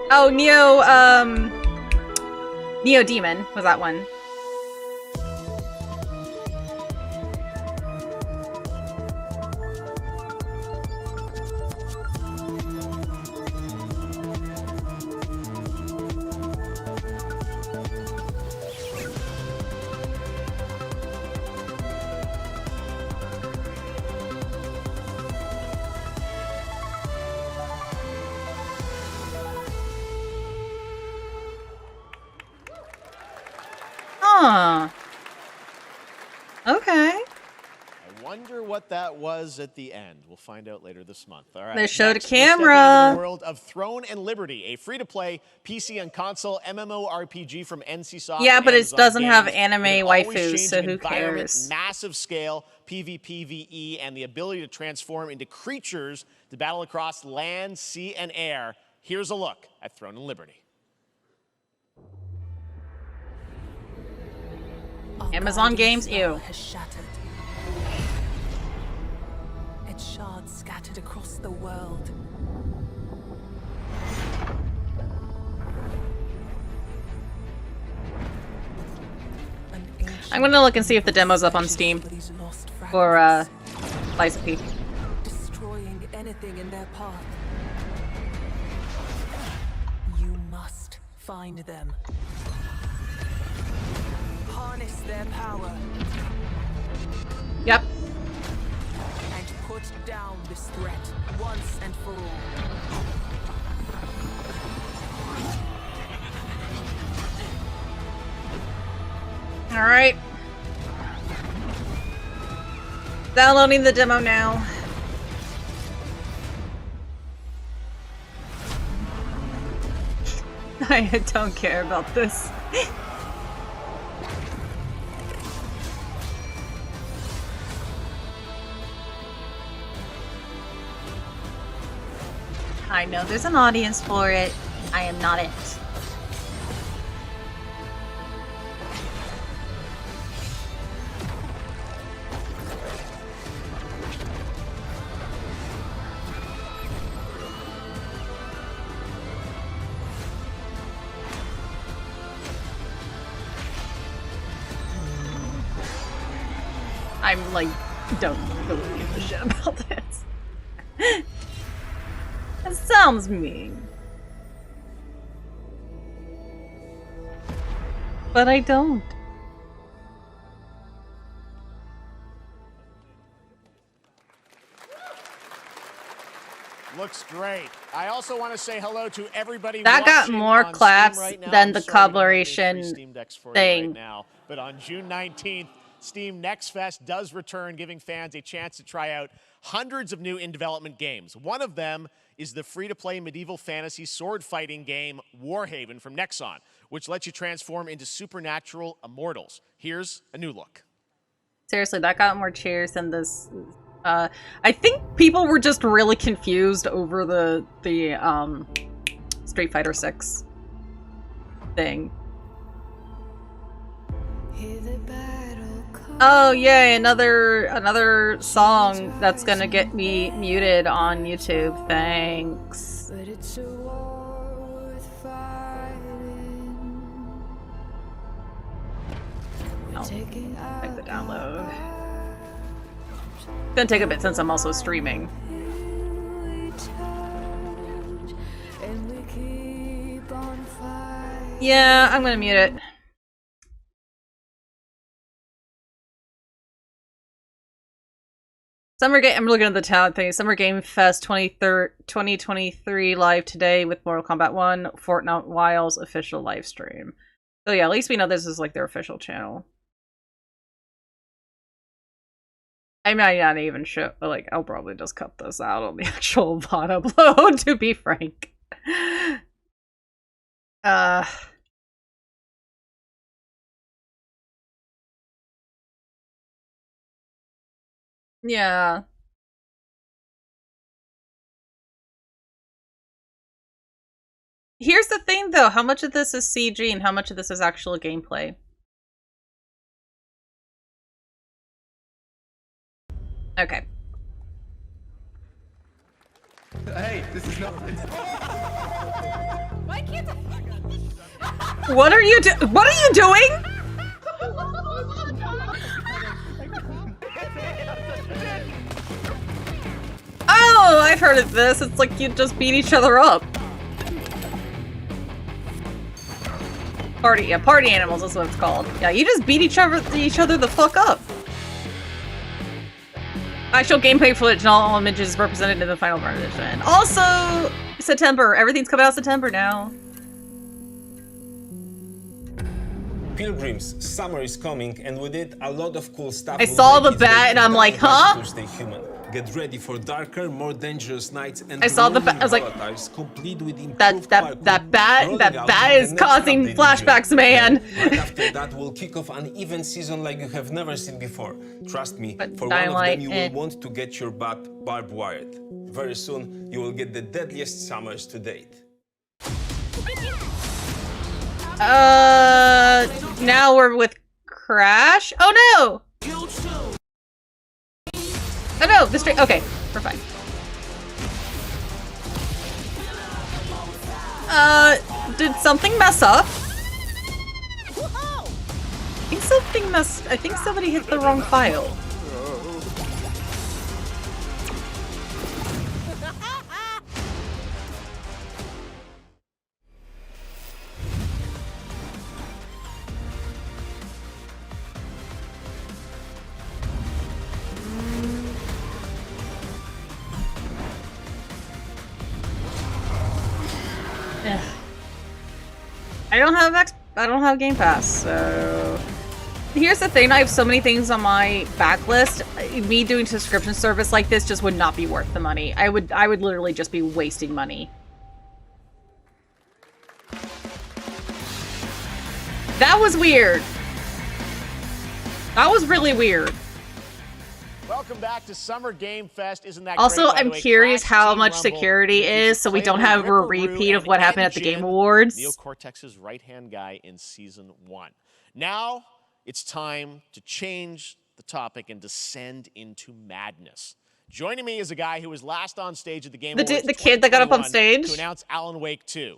Oh, Neo Demon was that one. Huh. Okay.
I wonder what that was at the end. We'll find out later this month. All right.
They showed
next,
a camera.
We're stepping into the world of Throne and Liberty, a free-to-play PC and console MMORPG from NCSoft.
Yeah, but it
Amazon
doesn't
Games.
have anime
With an always
waifus, so
changing
who
environment,
cares?
Massive scale, PvPvE, and the ability to transform into creatures to battle across land, sea, and air. Here's a look at Throne and Liberty.
Amazon Games, ew.
Has shattered. Its shards scattered across the world.
I'm gonna look and see if the demo's up on Steam. Or, Fay-SaVT.
Destroying anything in their path. You must find them. Harness their power.
Yep.
And put down this threat once and for all.
Alright. Downloading the demo now. I don't care about this. I know there's an audience for it. I am not it. I'm like, don't really give a shit about this. That sounds mean. But I don't.
Looks great. I also want to say hello to everybody
That got
watching
more
on
claps
Steam right now.
than
I'm
the
sorry we don't have any
collaboration
free Steam Decks for you
thing.
right now. But on June 19th, Steam Next Fest does return, giving fans a chance to try out hundreds of new in-development games. One of them is the free-to-play medieval fantasy sword-fighting game Warhaven from Nexon, which lets you transform into supernatural immortals. Here's a new look.
Seriously, that got more cheers than this. I think people were just really confused over the Street Fighter 6 thing. Oh yay, another song that's gonna get me muted on YouTube. Thanks. Oh, like the download. It's gonna take a bit since I'm also streaming. Yeah, I'm gonna mute it. I'm looking at the talent thing. Summer Game Fest 2023 live today with Mortal Kombat 1, Fortnite Wilds official live stream. So yeah, at least we know this is like their official channel. I might not even show, like, I'll probably just cut this out on the actual VOD upload, to be frank. Yeah. Here's the thing, though. How much of this is CG and how much of this is actual gameplay? Okay.
Hey, this is not.
Why can't I?
What are you doing? Oh, I've heard of this. It's like you just beat each other up. Party animals is what it's called. Yeah, you just beat each other the fuck up. Actual gameplay footage and all images represented in the final version. Also, September. Everything's coming out September now.
Pilgrims, summer is coming, and with it, a lot of cool stuff.
I saw the bat and I'm like, huh?
To stay human. Get ready for darker, more dangerous nights and
I saw the bat. I was like,
complete with
that bat is causing flashbacks, man.
Right after that, we'll kick off an event season like you have never seen before. Trust me, for one of them, you will want to get your butt barbed wired. Very soon, you will get the deadliest summers to date.
Now we're with Crash. Oh no! Oh no, the straight. Okay, we're fine. Did something mess up? I think somebody hit the wrong file. I don't have Game Pass, so here's the thing, I have so many things on my backlist. Me doing subscription service like this just would not be worth the money. I would literally just be wasting money. That was weird. That was really weird.
Welcome back to Summer Game Fest. Isn't that
also
great?
I'm curious how much security is, so we don't have a repeat of what happened at the Game Awards.
Neo Cortex's right-hand guy in Season 1. Now, it's time to change the topic and descend into madness. Joining me is a guy who was last on stage at the Game Awards
the kid that got up on stage
to announce Alan Wake 2.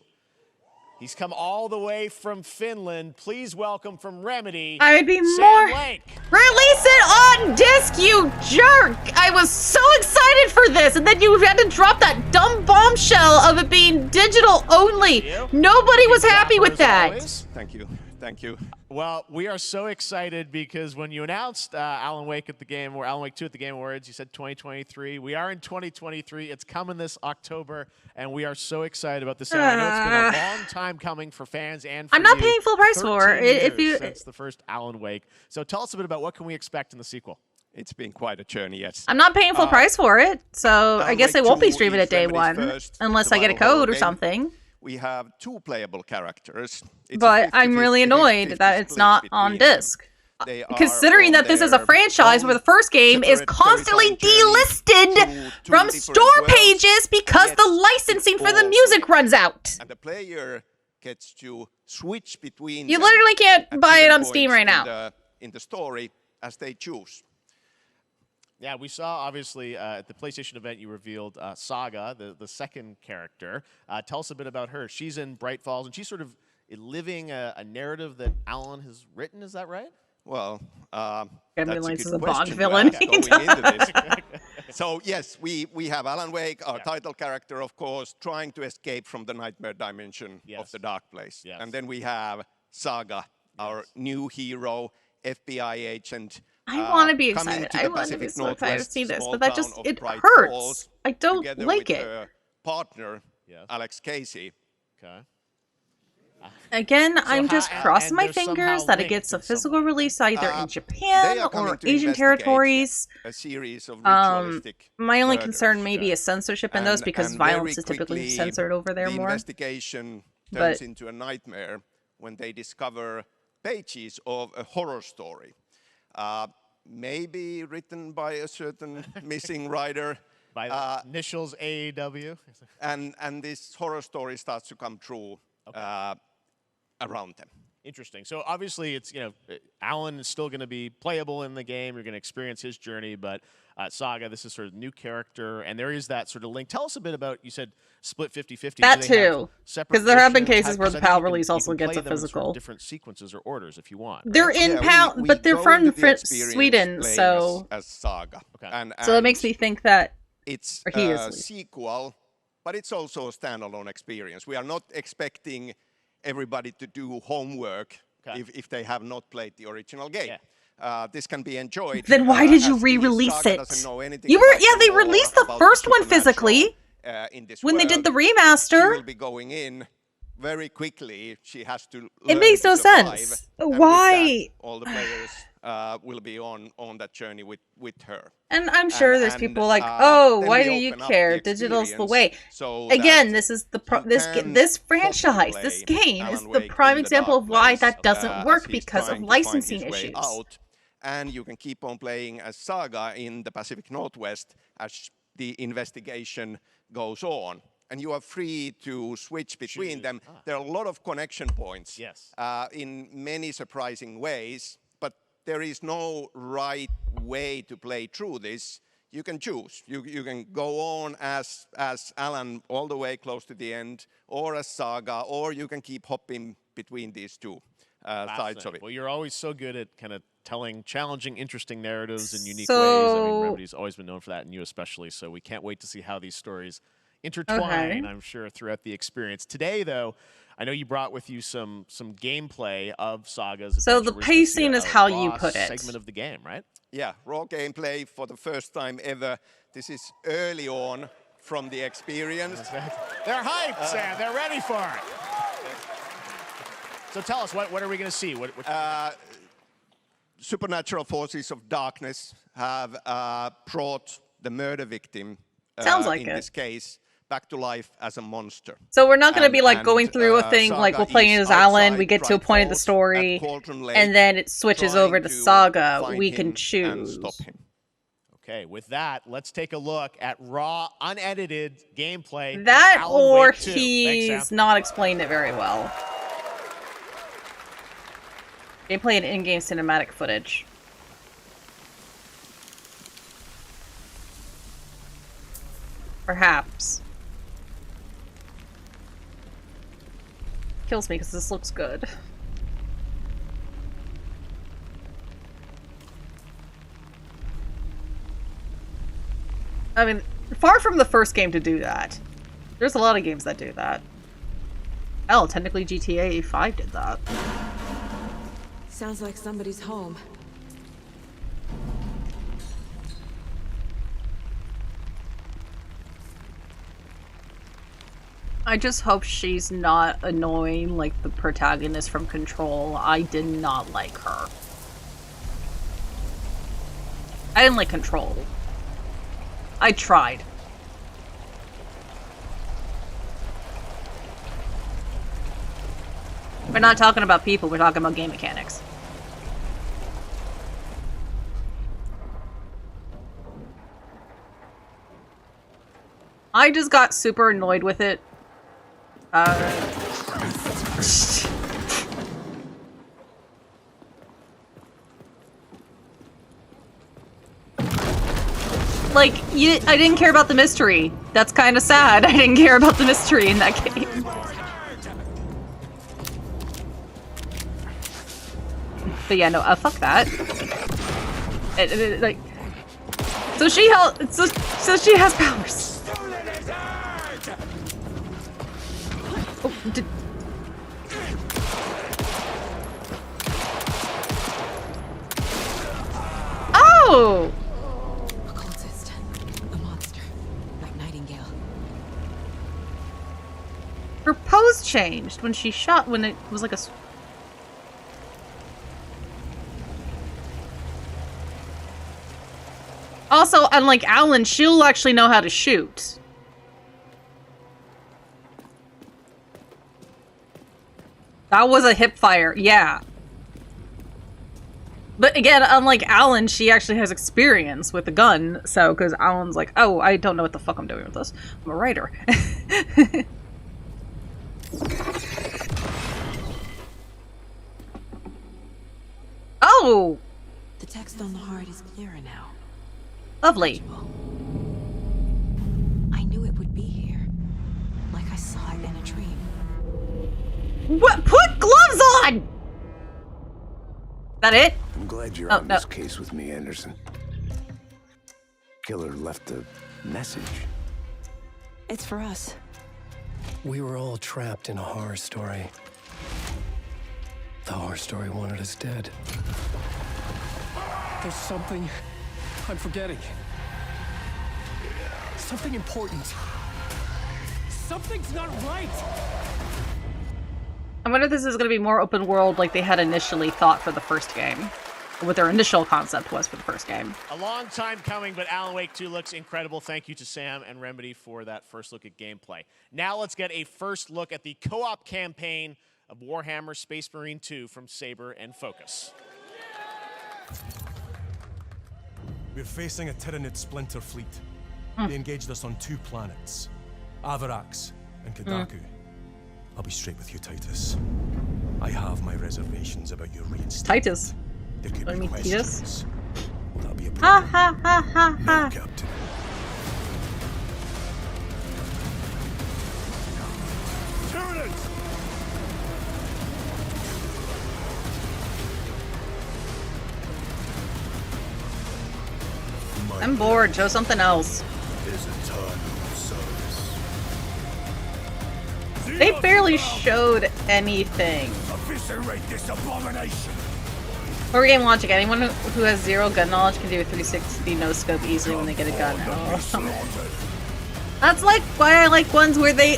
He's come all the way from Finland. Please welcome from Remedy,
I'd be
Sam
more.
Lake.
Release it on disc, you jerk! I was so excited for this, and then you had to drop that dumb bombshell of it being digital only. Nobody was happy with that.
Thank you.
Thank you.
Well, we are so excited because when you announced Alan Wake at the Game, or Alan Wake 2 at the Game Awards, you said 2023. We are in 2023. It's coming this October, and we are so excited about this. I know it's been a long time coming for fans and for
I'm not paying full price for it. If you
since the first Alan Wake. So tell us a bit about what can we expect in the sequel.
It's been quite a journey, yes.
I'm not paying full price for it, so I guess I won't be streaming at day one unless I get a code or something.
We have 2 playable characters.
But I'm really annoyed that it's not on disc. Considering that this is a franchise where the first game is constantly delisted from store pages because the licensing for the music runs out.
And the player gets to switch between.
You literally can't buy it on Steam right now.
In the story as they choose.
Yeah, we saw, obviously, at the PlayStation event, you revealed Saga, the second character. Tell us a bit about her. She's in Bright Falls, and she's sort of living a narrative that Alan has written. Is that right?
Well,
that's
a good
a Bog
question
villain.
going into this. So, yes, we have Alan Wake, our title character, of course, trying to escape from the nightmare dimension of the Dark Place.
Yes.
And then we have Saga, our new hero, FBI agent.
I want to be excited. I want to be so excited to see this, but that just, it hurts. I don't like it.
Partner, Alex Casey.
Okay.
Again, I'm just crossing my fingers that it gets a physical release either in Japan or Asian territories.
A series of ritualistic
my only concern may be a censorship in those because violence is typically censored over there
the
more.
Investigation turns into a nightmare when they discover pages of a horror story. Maybe written by a certain missing writer.
By the initials AEW.
And this horror story starts to come true around them.
Interesting. So obviously it's, Alan is still going to be playable in the game. You're going to experience his journey, but Saga, this is sort of new character, and there is that sort of link. Tell us a bit about, you said split 50-50.
That too. Because there have been cases where the PAL release also gets a physical.
Different sequences or orders if you want.
Right? They're in PAL, but they're from Sweden, so.
As Saga.
Okay.
And
so that makes me think that
it's a sequel, but it's also a standalone experience. We are not expecting everybody to do homework if they have not played the original game. This can be enjoyed.
Then why did you re-release it? They released the first one physically when they did the remaster.
She will be going in very quickly. She has to.
It makes no sense. Why?
All the players will be on that journey with her.
And I'm sure there's people like, oh, why do you care? Digital's the way.
So
again, this is the this franchise, this game is the prime example of why that doesn't work because of licensing issues.
And you can keep on playing as Saga in the Pacific Northwest as the investigation goes on. And you are free to switch between them. There are a lot of connection points in many surprising ways, but there is no right way to play through this. You can choose. You can go on as Alan all the way close to the end, or as Saga, or you can keep hopping between these two sides of it.
Well, you're always so good at kind of telling challenging, interesting narratives in unique ways. I mean, Remedy's always been known for that, and you especially. So we can't wait to see how these stories intertwine, I'm sure, throughout the experience. Today, though, I know you brought with you some gameplay of Saga's.
So the pacing is how you put it.
Segment of the game, right?
Yeah, raw gameplay for the first time ever. This is early on from the experience.
They're hyped, Sam. They're ready for it. So tell us, what are we going to see?
Supernatural forces of darkness have brought the murder victim,
Sounds like
in this case, back to life as a monster.
So we're not going to be like going through a thing like we're playing as Alan, we get to a point in the story, and then it switches over to Saga. We can choose.
Stop him.
Okay, with that, let's take a look at raw, unedited gameplay.
That or he's not explained it very well. Gameplay and in-game cinematic footage. Perhaps. Kills me because this looks good. I mean, far from the first game to do that. There's a lot of games that do that. Hell, technically GTA 5 did that.
Sounds like somebody's home.
I just hope she's not annoying like the protagonist from Control. I did not like her. I didn't like Control. I tried. We're not talking about people, we're talking about game mechanics. I just got super annoyed with it. Like, I didn't care about the mystery. That's kind of sad. I didn't care about the mystery in that game. But yeah, no, fuck that. Like, so she she has powers. Oh, oh!
A cultist. A monster. Like Nightingale.
Her pose changed when she shot, when it was like a... Also, unlike Alan, she'll actually know how to shoot. That was a hip fire, yeah. But again, unlike Alan, she actually has experience with the gun, so, because Alan's like, oh, I don't know what the fuck I'm doing with this. I'm a writer. Oh!
The text on the heart is clearer now.
Lovely.
I knew it would be here. Like I saw it in a dream.
What? Put gloves on! That it?
I'm glad you're
Oh,
on
no.
this case with me, Anderson. Killer left a message.
It's for us.
We were all trapped in a horror story. The horror story wanted us dead. There's something I'm forgetting. Something important. Something's not right!
I wonder if this is going to be more open world like they had initially thought for the first game. Or what their initial concept was for the first game.
A long time coming, but Alan Wake 2 looks incredible. Thank you to Sam and Remedy for that first look at gameplay. Now let's get a first look at the co-op campaign of Warhammer Space Marine 2 from Saber and Focus.
We're facing a Tyranid splinter fleet.
Hmm.
They engaged us on 2 planets, Avarax and Kadaku. I'll be straight with you, Titus. I have my reservations about your reinstatement.
Titus.
There could
I
be
mean,
questions. Will that be a
Ha
problem?
ha ha ha ha.
No, Captain. Tyranids!
I'm bored. Show something else.
There's a ton of service.
They barely showed anything.
Eviscerate this abomination!
For game launching, anyone who has zero gun knowledge can do a 360 no scope easily when they get a gun. Oh. That's like why I like ones where they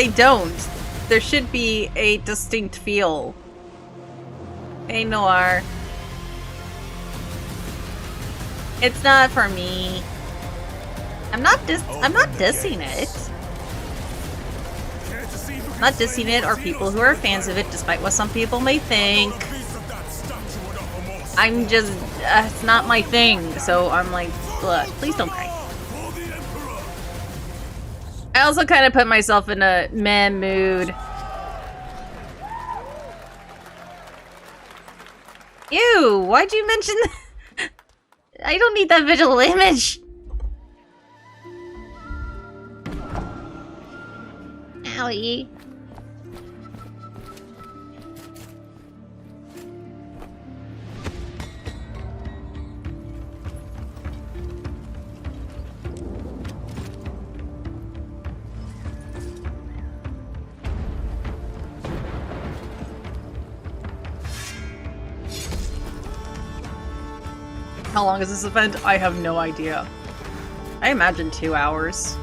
don't. There should be a distinct feel. Hey Noir. It's not for me. I'm not dissing it. I'm not dissing it or people who are fans of it, despite what some people may think. I'm just, it's not my thing, so I'm like, look, please don't cry. I also kind of put myself in a meh mood. Ew, why'd you mention that? I don't need that visual image. Owie. How long is this event? I have no idea. I imagine 2 hours.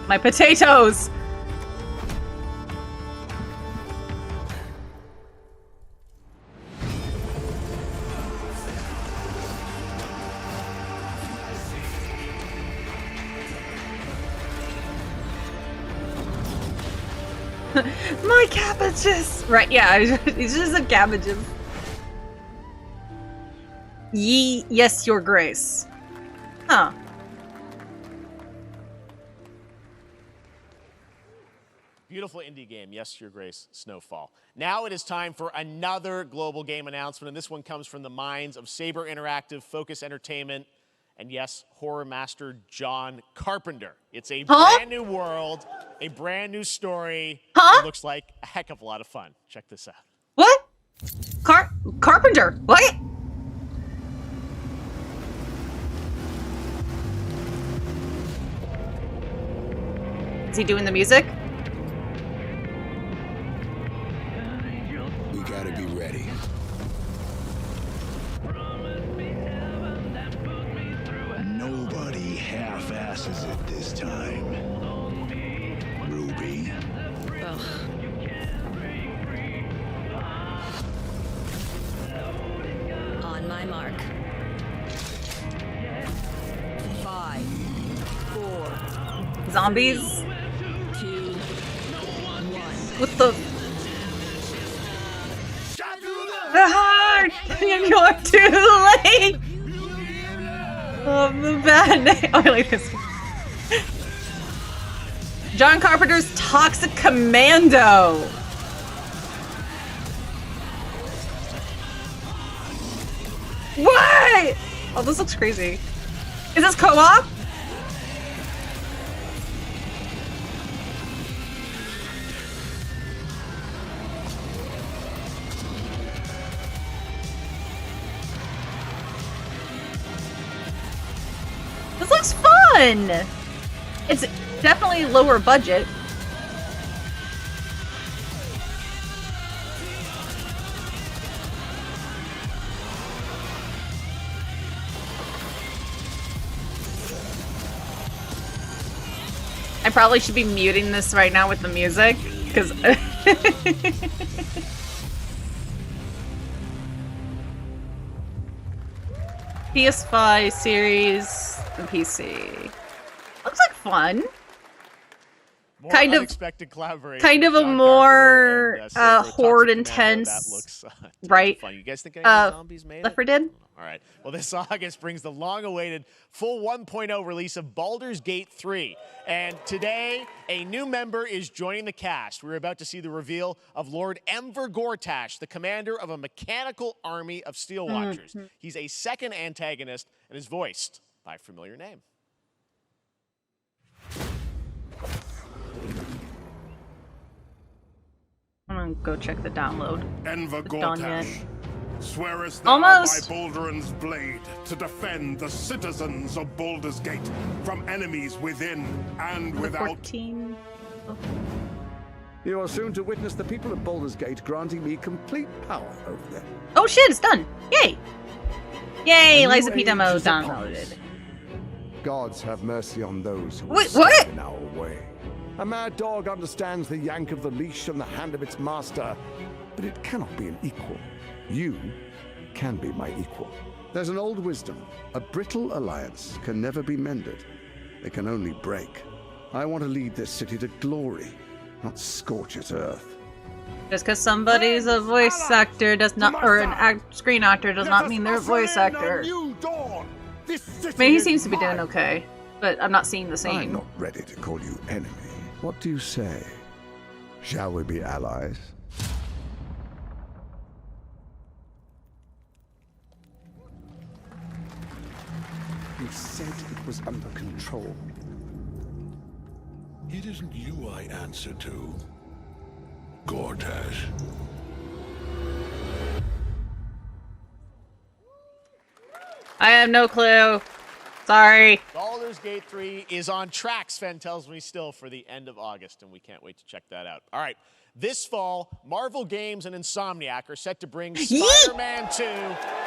My potatoes! My cabbages! Right, yeah, it's just a cabbages. Yes, your grace. Huh.
Beautiful indie game, yes, your grace, Snowfall. Now it is time for another global game announcement, and this one comes from the minds of Saber Interactive, Focus Entertainment, and yes, horror master John Carpenter. It's a brand new world, a brand new story. It looks like a heck of a lot of fun. Check this out.
What? Carpenter? What? Is he doing the music?
We gotta be ready. Nobody half-asses it this time. Ruby.
Ugh. On my mark. 5, 4.
Zombies?
2, 1.
What the? The heart! You're too late! Oh, the bad name. Oh, I like this one. John Carpenter's Toxic Commando! What? Oh, this looks crazy. Is this co-op? This looks fun! It's definitely lower budget. I probably should be muting this right now with the music, because... PS5 series and PC. Looks like fun.
More
kind of
unexpected collaboration.
Kind of a
John
more
Carpenter and, Saber
horde
Toxic
intense.
Commando. That looks
right.
fun. You guys think any of the zombies made
Left
it?
4 Dead?
All right. Well, this August brings the long-awaited full 1.0 release of Baldur's Gate 3. And today, a new member is joining the cast. We're about to see the reveal of Lord Enver Gortash, the commander of a mechanical army of Steel Watchers. He's a second antagonist and is voiced by a familiar name.
I'm gonna go check the download.
Enver Gortash, swearest thou
Almost.
by Balduran's blade to defend the citizens of Baldur's Gate from enemies within and without.
14. Oh.
You are soon to witness the people of Baldur's Gate granting me complete power over them.
Oh shit, it's done! Yay! Yay,
A new
Liza P
age
demo
is upon
downloaded.
us. Gods have mercy on those who
Wait,
stand
what?
in our way. A mad dog understands the yank of the leash from the hand of its master, but it cannot be an equal. You can be my equal. There's an old wisdom. A brittle alliance can never be mended. It can only break. I want to lead this city to glory, not scorch its earth.
Just because somebody's a voice actor does not, or an screen actor does not mean they're a voice actor. I mean, he seems to be doing okay, but I'm not seeing the same.
I'm not ready to call you enemy. What do you say? Shall we be allies? You said it was under control.
It isn't you I answer to, Gortash.
I have no clue. Sorry.
Baldur's Gate 3 is on track, Sven tells me, still for the end of August, and we can't wait to check that out. All right, This fall, Marvel Games and Insomniac are set to bring Spider-Man 2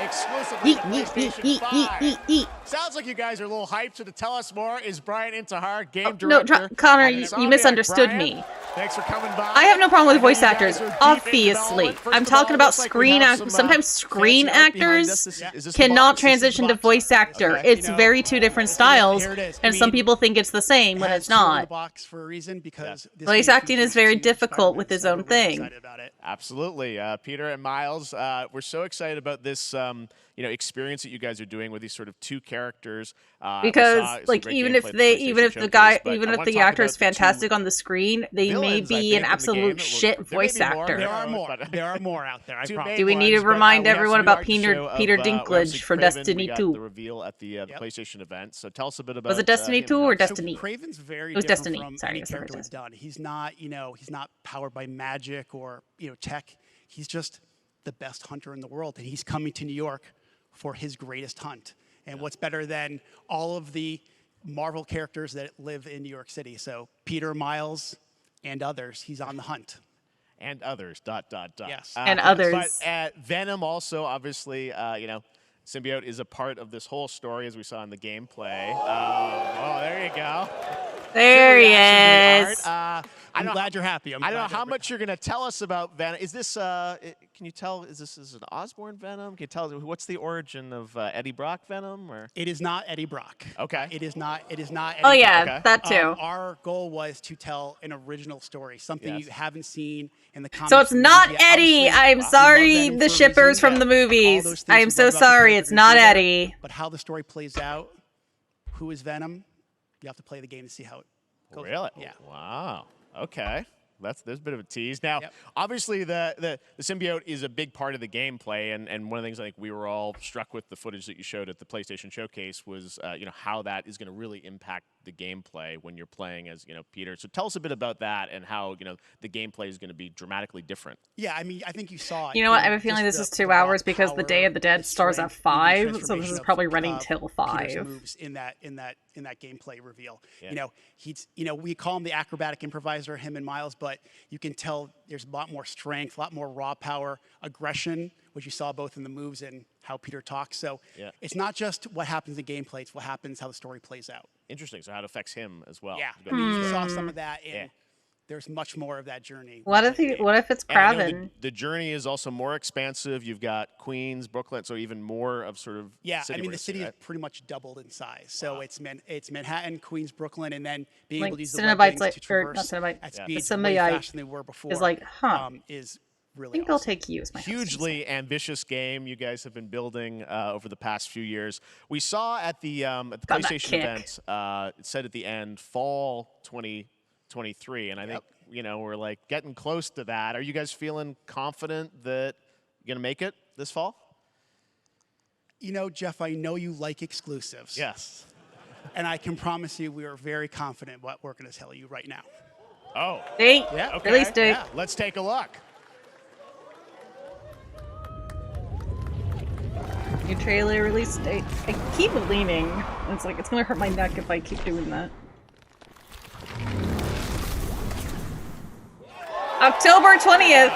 exclusively to PlayStation 5. Sounds like you guys are a little hyped, so to tell us more is Brian Intihar, game director.
No, Connor, you misunderstood
Brian,
me.
Thanks for coming by.
I have no problem with voice actors, obviously. I'm talking about screen actors. Sometimes screen actors cannot transition to voice actor. It's very two different styles, and some people think it's the same when it's not. Voice acting is very difficult with his own thing.
Absolutely. Peter and Miles, we're so excited about this experience that you guys are doing with these sort of two characters.
Because like even if the actor is fantastic on the screen, they may be an absolute shit voice actor.
There are more out there. I promise.
Do we need to remind everyone about Peter Dinklage from Destiny 2?
The reveal at the PlayStation event. So tell us a bit about.
Was it Destiny 2 or Destiny?
So Craven's very
it was
different
Destiny.
from
Sorry,
any character we've done. He's not, he's not powered by magic or tech. He's just the best hunter in the world, and he's coming to New York for his greatest hunt. And what's better than all of the Marvel characters that live in New York City? So Peter, Miles, and others. He's on the hunt.
And others. ...
Yes. And others.
But Venom also, obviously, Symbiote is a part of this whole story, as we saw in the gameplay. Oh, there you go.
There he is.
I'm glad you're happy.
I don't know how much you're going to tell us about Venom. Is this, can you tell, is this an Osborn Venom? Can you tell us, what's the origin of Eddie Brock Venom? Or?
It is not Eddie Brock.
Okay.
It is not Eddie
Oh, yeah,
Brock.
that too.
Our goal was to tell an original story, something you haven't seen in the comics.
So it's not Eddie. I'm sorry, the shippers from the movies. I'm so sorry, it's not Eddie.
But how the story plays out, who is Venom, you have to play the game to see how it goes.
Really?
Yeah.
Wow. Okay. There's a bit of a tease. Now, obviously, the symbiote is a big part of the gameplay, and one of the things I think we were all struck with the footage that you showed at the PlayStation Showcase was, how that is going to really impact the gameplay when you're playing as, Peter. So tell us a bit about that and how, the gameplay is going to be dramatically different.
Yeah, I mean, I think you saw it.
You know what? I have a feeling this is 2 hours because the Day of the Dead starts at 5, so this is probably running till 5.
Moves in that gameplay reveal. Yeah. We call him the acrobatic improviser, him and Miles, but you can tell there's a lot more strength, a lot more raw power, aggression, which you saw both in the moves and how Peter talks. So it's not just what happens in gameplay, it's what happens, how the story plays out.
Interesting. So how it affects him as well.
Yeah. I mean, you saw some of that and there's much more of that journey.
What if it's Kraven?
The journey is also more expansive. You've got Queens, Brooklyn, so even more of sort of
city. I mean, the city is pretty much doubled in size. So it's Manhattan, Queens, Brooklyn, and then being able to use the wings to traverse at speeds way faster than they were before
is like,
is really
I think I'll take you as my
hugely ambitious game you guys have been building over the past few years. We saw at the PlayStation event, it said at the end, fall 2023, and I think we're like getting close to that. Are you guys feeling confident that you're gonna make it this fall?
Jeff, I know you like exclusives.
Yes.
And I can promise you we are very confident what we're gonna tell you right now.
Oh.
Date?
Yeah. Okay.
Release date.
Yeah. Let's take a look.
New trailer release date. I keep leaning. It's like it's gonna hurt my neck if I keep doing that. October 20th.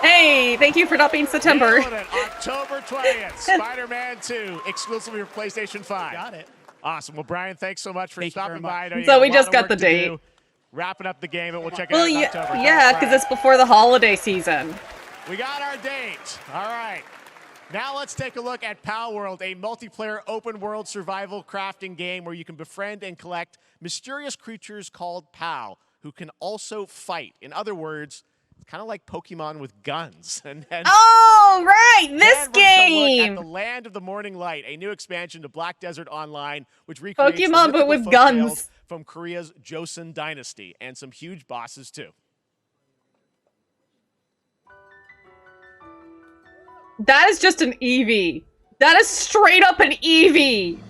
Hey, thank you for not being September.
October 20th, Spider-Man 2, exclusively for PlayStation 5.
Got it.
Awesome. Well, Brian, thanks so much for stopping by.
So we just got the date.
Wrapping up the game, and we'll check it out in October.
Yeah, because it's before the holiday season.
We got our date. All right. Now let's take a look at Pal World, a multiplayer open-world survival crafting game where you can befriend and collect mysterious creatures called Pal, who can also fight. In other words, it's kind of like Pokemon with guns.
Oh, right! This game!
At the Land of the Morning Light, a new expansion to Black Desert Online, which recreates
Pokemon but with guns
from Korea's Joseon Dynasty, and some huge bosses too.
That is just an Eevee. That is straight up an Eevee.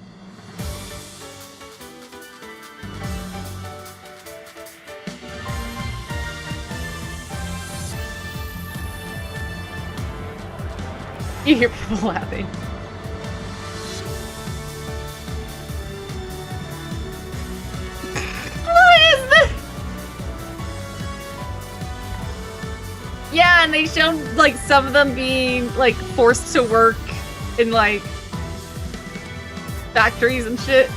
You hear people laughing. What is this? Yeah, and they showed like some of them being like forced to work in like factories and shit.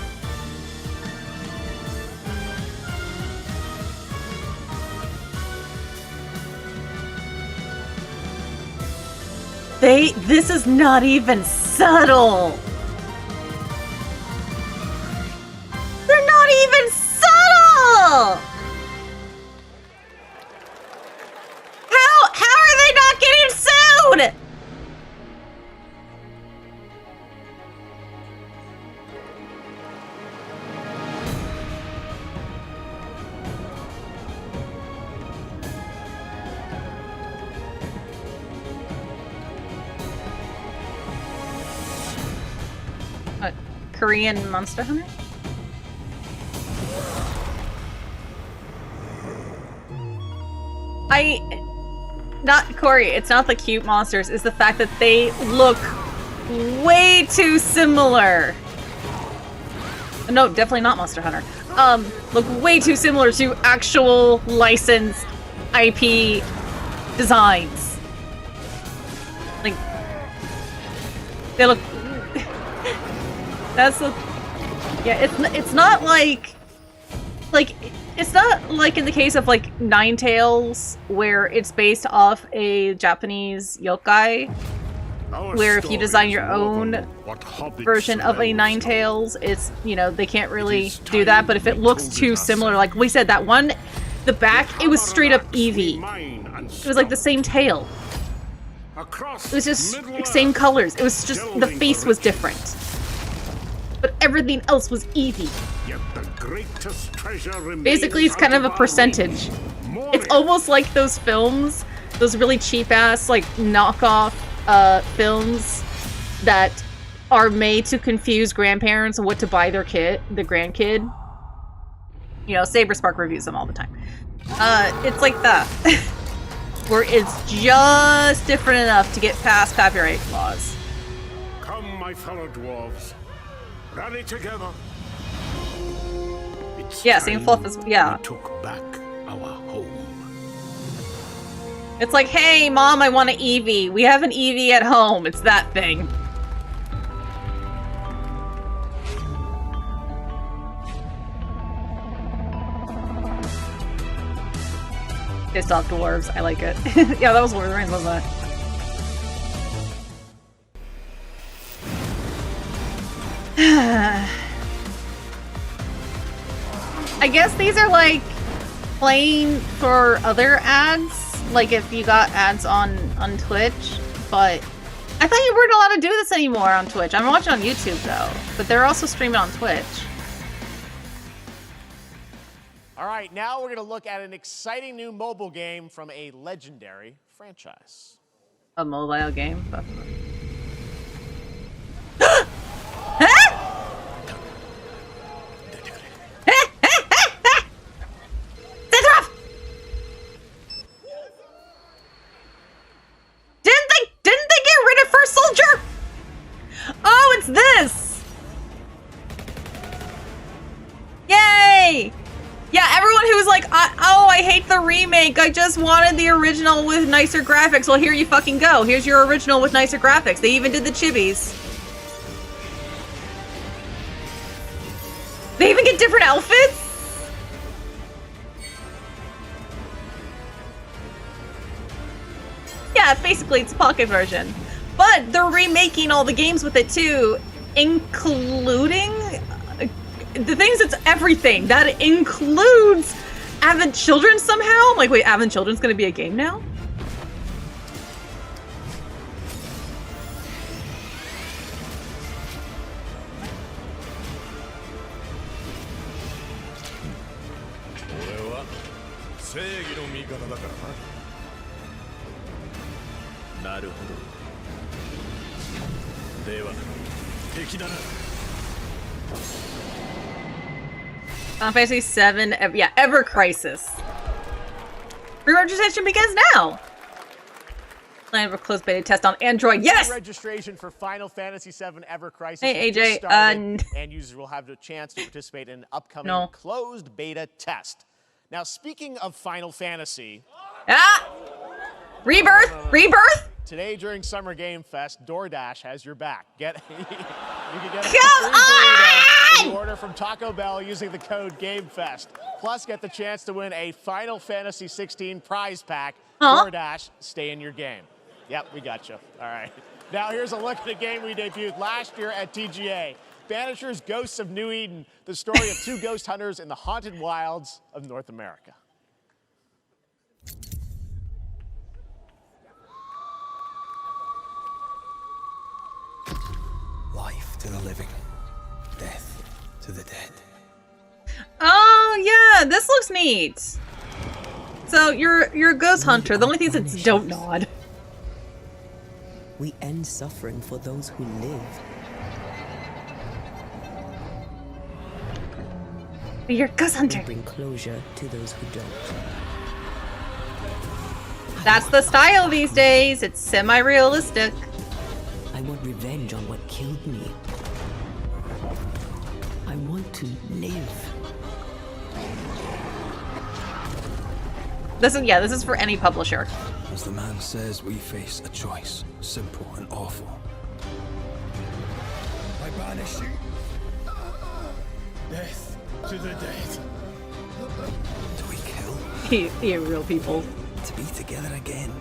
This is not even subtle. They're not even subtle. How are they not getting sued? What, Korean Monster Hunter? Not Corey, it's not the cute monsters, it's the fact that they look way too similar. No, definitely not Monster Hunter. Look way too similar to actual licensed IP designs. Like, they look. That's the. Yeah, it's not like it's not like in the case of like Ninetales, where it's based off a Japanese yokai, where if you design your own version of a Ninetales, it's, you know, they can't really do that. But if it looks too similar, like we said, that one, the back, it was straight up Eevee. It was like the same tail. It was just same colors. It was just the face was different, but everything else was Eevee. Basically, it's kind of a percentage. It's almost like those films, those really cheap-ass, like, knockoff films that are made to confuse grandparents on what to buy their grandkid. You know, Saberspark reviews them all the time. It's like that. Where it's just different enough to get past copyright laws.
Come, my fellow dwarves. Rally together.
Yeah, same fluff as, yeah.
Took back our home.
It's like, hey, Mom, I want an Eevee. We have an Eevee at home. It's that thing. Pissed off dwarves. I like it. Yeah, that was Lord of the Rings, wasn't it? I guess these are like playing for other ads, like if you got ads on Twitch, but I thought you weren't allowed to do this anymore on Twitch. I'm watching on YouTube though, but they're also streaming on Twitch.
All right, now we're going to look at an exciting new mobile game from a legendary franchise.
A mobile game? Didn't they get rid of First Soldier? Oh, it's this! Yay! Yeah, everyone who's like, oh, I hate the remake. I just wanted the original with nicer graphics. Well, here you fucking go. Here's your original with nicer graphics. They even did the chibis. They even get different outfits? Yeah, basically it's a pocket version. But they're remaking all the games with it too, including... The thing is, it's everything. That includes Advent Children somehow? I'm like, wait, Advent Children's gonna be a game now? Final Fantasy VII, yeah, Ever Crisis. Pre-registration begins now. Plan for closed beta test on Android. Yes!
Registration for Final Fantasy VII Ever Crisis.
Hey, AJ,
and users will have the chance to participate in an upcoming closed beta test. Now, speaking of Final Fantasy...
Rebirth? Rebirth?
Today during Summer Game Fest, DoorDash has your back. You can get a free burrito if you order from Taco Bell using the code GameFest. Plus, get the chance to win a Final Fantasy 16 prize pack. DoorDash, stay in your game. Yep, we got you. All right. Now here's a look at a game we debuted last year at TGA. Banishers, Ghosts of New Eden, the story of two ghost hunters in the haunted wilds of North America.
Life to the living, death to the dead.
Oh yeah, this looks neat. So you're a ghost hunter. The only thing is it's don't nod.
We end suffering for those who live.
You're a ghost hunter.
We bring closure to those who don't.
That's the style these days. It's semi-realistic.
I want revenge on what killed me. I want to live.
This is for any publisher.
As the man says, we face a choice, simple and awful. I banish you. Death to the dead. Do we kill?
Yeah, real people.
To be together again.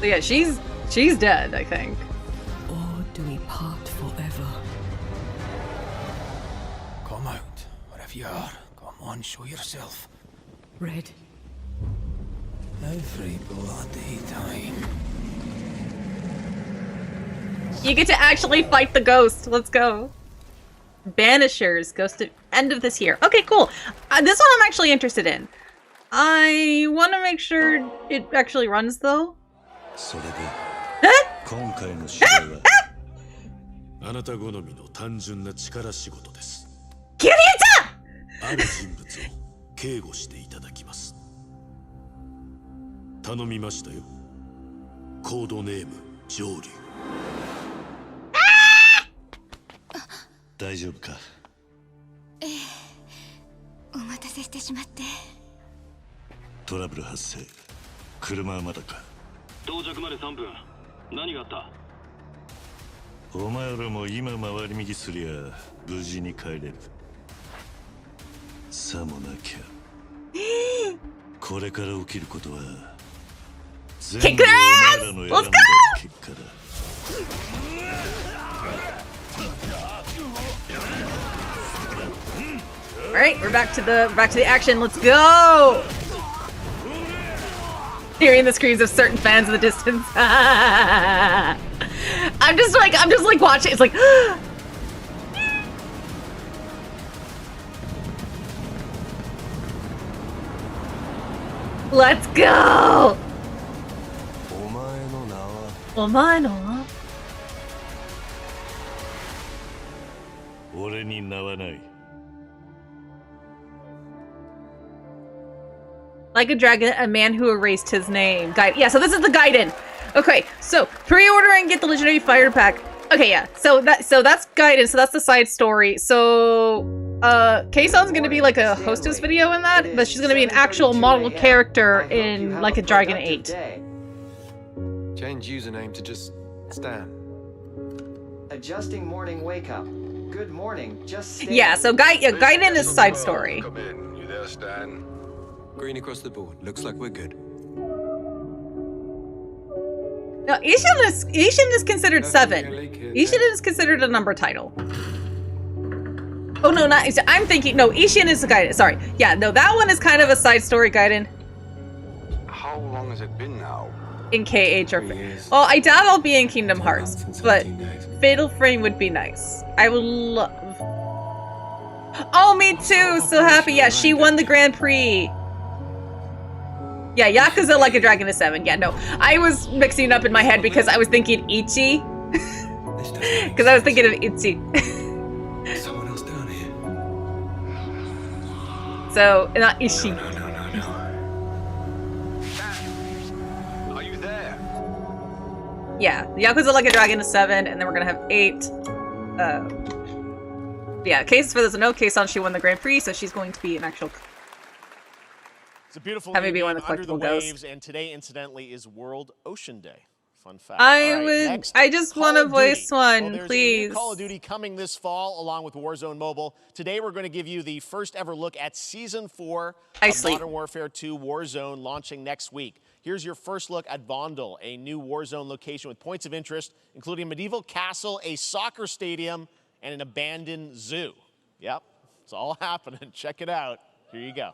So yeah, she's dead, I think.
Or do we part forever?
Come out, wherever you are. Come on, show yourself.
Red.
Every bloody time.
You get to actually fight the ghost. Let's go. Banishers, Ghost of end of this year. Okay, cool. This one I'm actually interested in. I want to make sure it actually runs though. Kick their ass! Let's go! Alright, we're back to the action. Let's go! Hearing the screams of certain fans in the distance. I'm just like watching. It's like let's go! Like a dragon, a man who erased his name. Yeah, so this is the Gaiden. Okay, so pre-order and get the legendary fire pack. Okay, yeah. So that's Gaiden. So that's the side story. So Kei-san's gonna be like a hostess video in that, but she's gonna be an actual model character in like a Dragon 8.
Change username to just Stan.
Adjusting morning wake up. Good morning. Just Stan.
Yeah. So Gaiden is side story.
Come in. You there, Stan? Green across the board. Looks like we're good.
No, Ishin is considered 7. Ishin is considered a number title. Oh no, not Ishin. I'm thinking no. Ishin is the Gaiden. Sorry. Yeah. No, that one is kind of a side story Gaiden.
How long has it been now?
In KH or well, I doubt I'll be in Kingdom Hearts, but Fatal Frame would be nice. I would love. Oh, me too. So happy. Yeah, she won the Grand Prix. Yeah, Yakuza Like a Dragon is 7. Yeah, no. I was mixing it up in my head because I was thinking Ichi. Because I was thinking of Ichi.
Someone else down here.
So, not Ishi.
No. Are you there?
Yeah, Yakuza Like a Dragon is 7, and then we're gonna have 8. Yeah, cases for this. No, Kei-san, she won the Grand Prix, so she's going to be an actual.
It's a beautiful
Have me be
new
one
game,
of the
Under the
collectible ghosts.
Waves, and today, incidentally, is World Ocean Day. Fun fact.
I just want to voice one,
well, there's
please.
a new Call of Duty coming this fall, along with Warzone Mobile. Today, we're going to give you the first ever look at Season 4 of Modern Warfare 2 Warzone, launching next week. Here's your first look at Vondel, a new Warzone location with points of interest, including a medieval castle, a soccer stadium, and an abandoned zoo. Yep, it's all happening. Check it out. Here you go.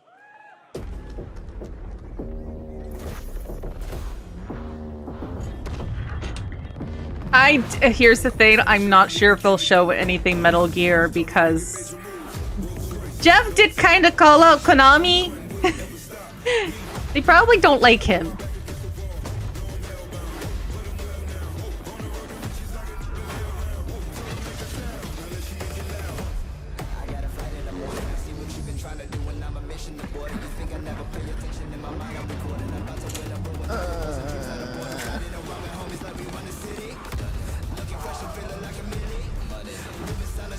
Here's the thing, I'm not sure if they'll show anything Metal Gear because Jeff did kind of call out Konami. They probably don't like him.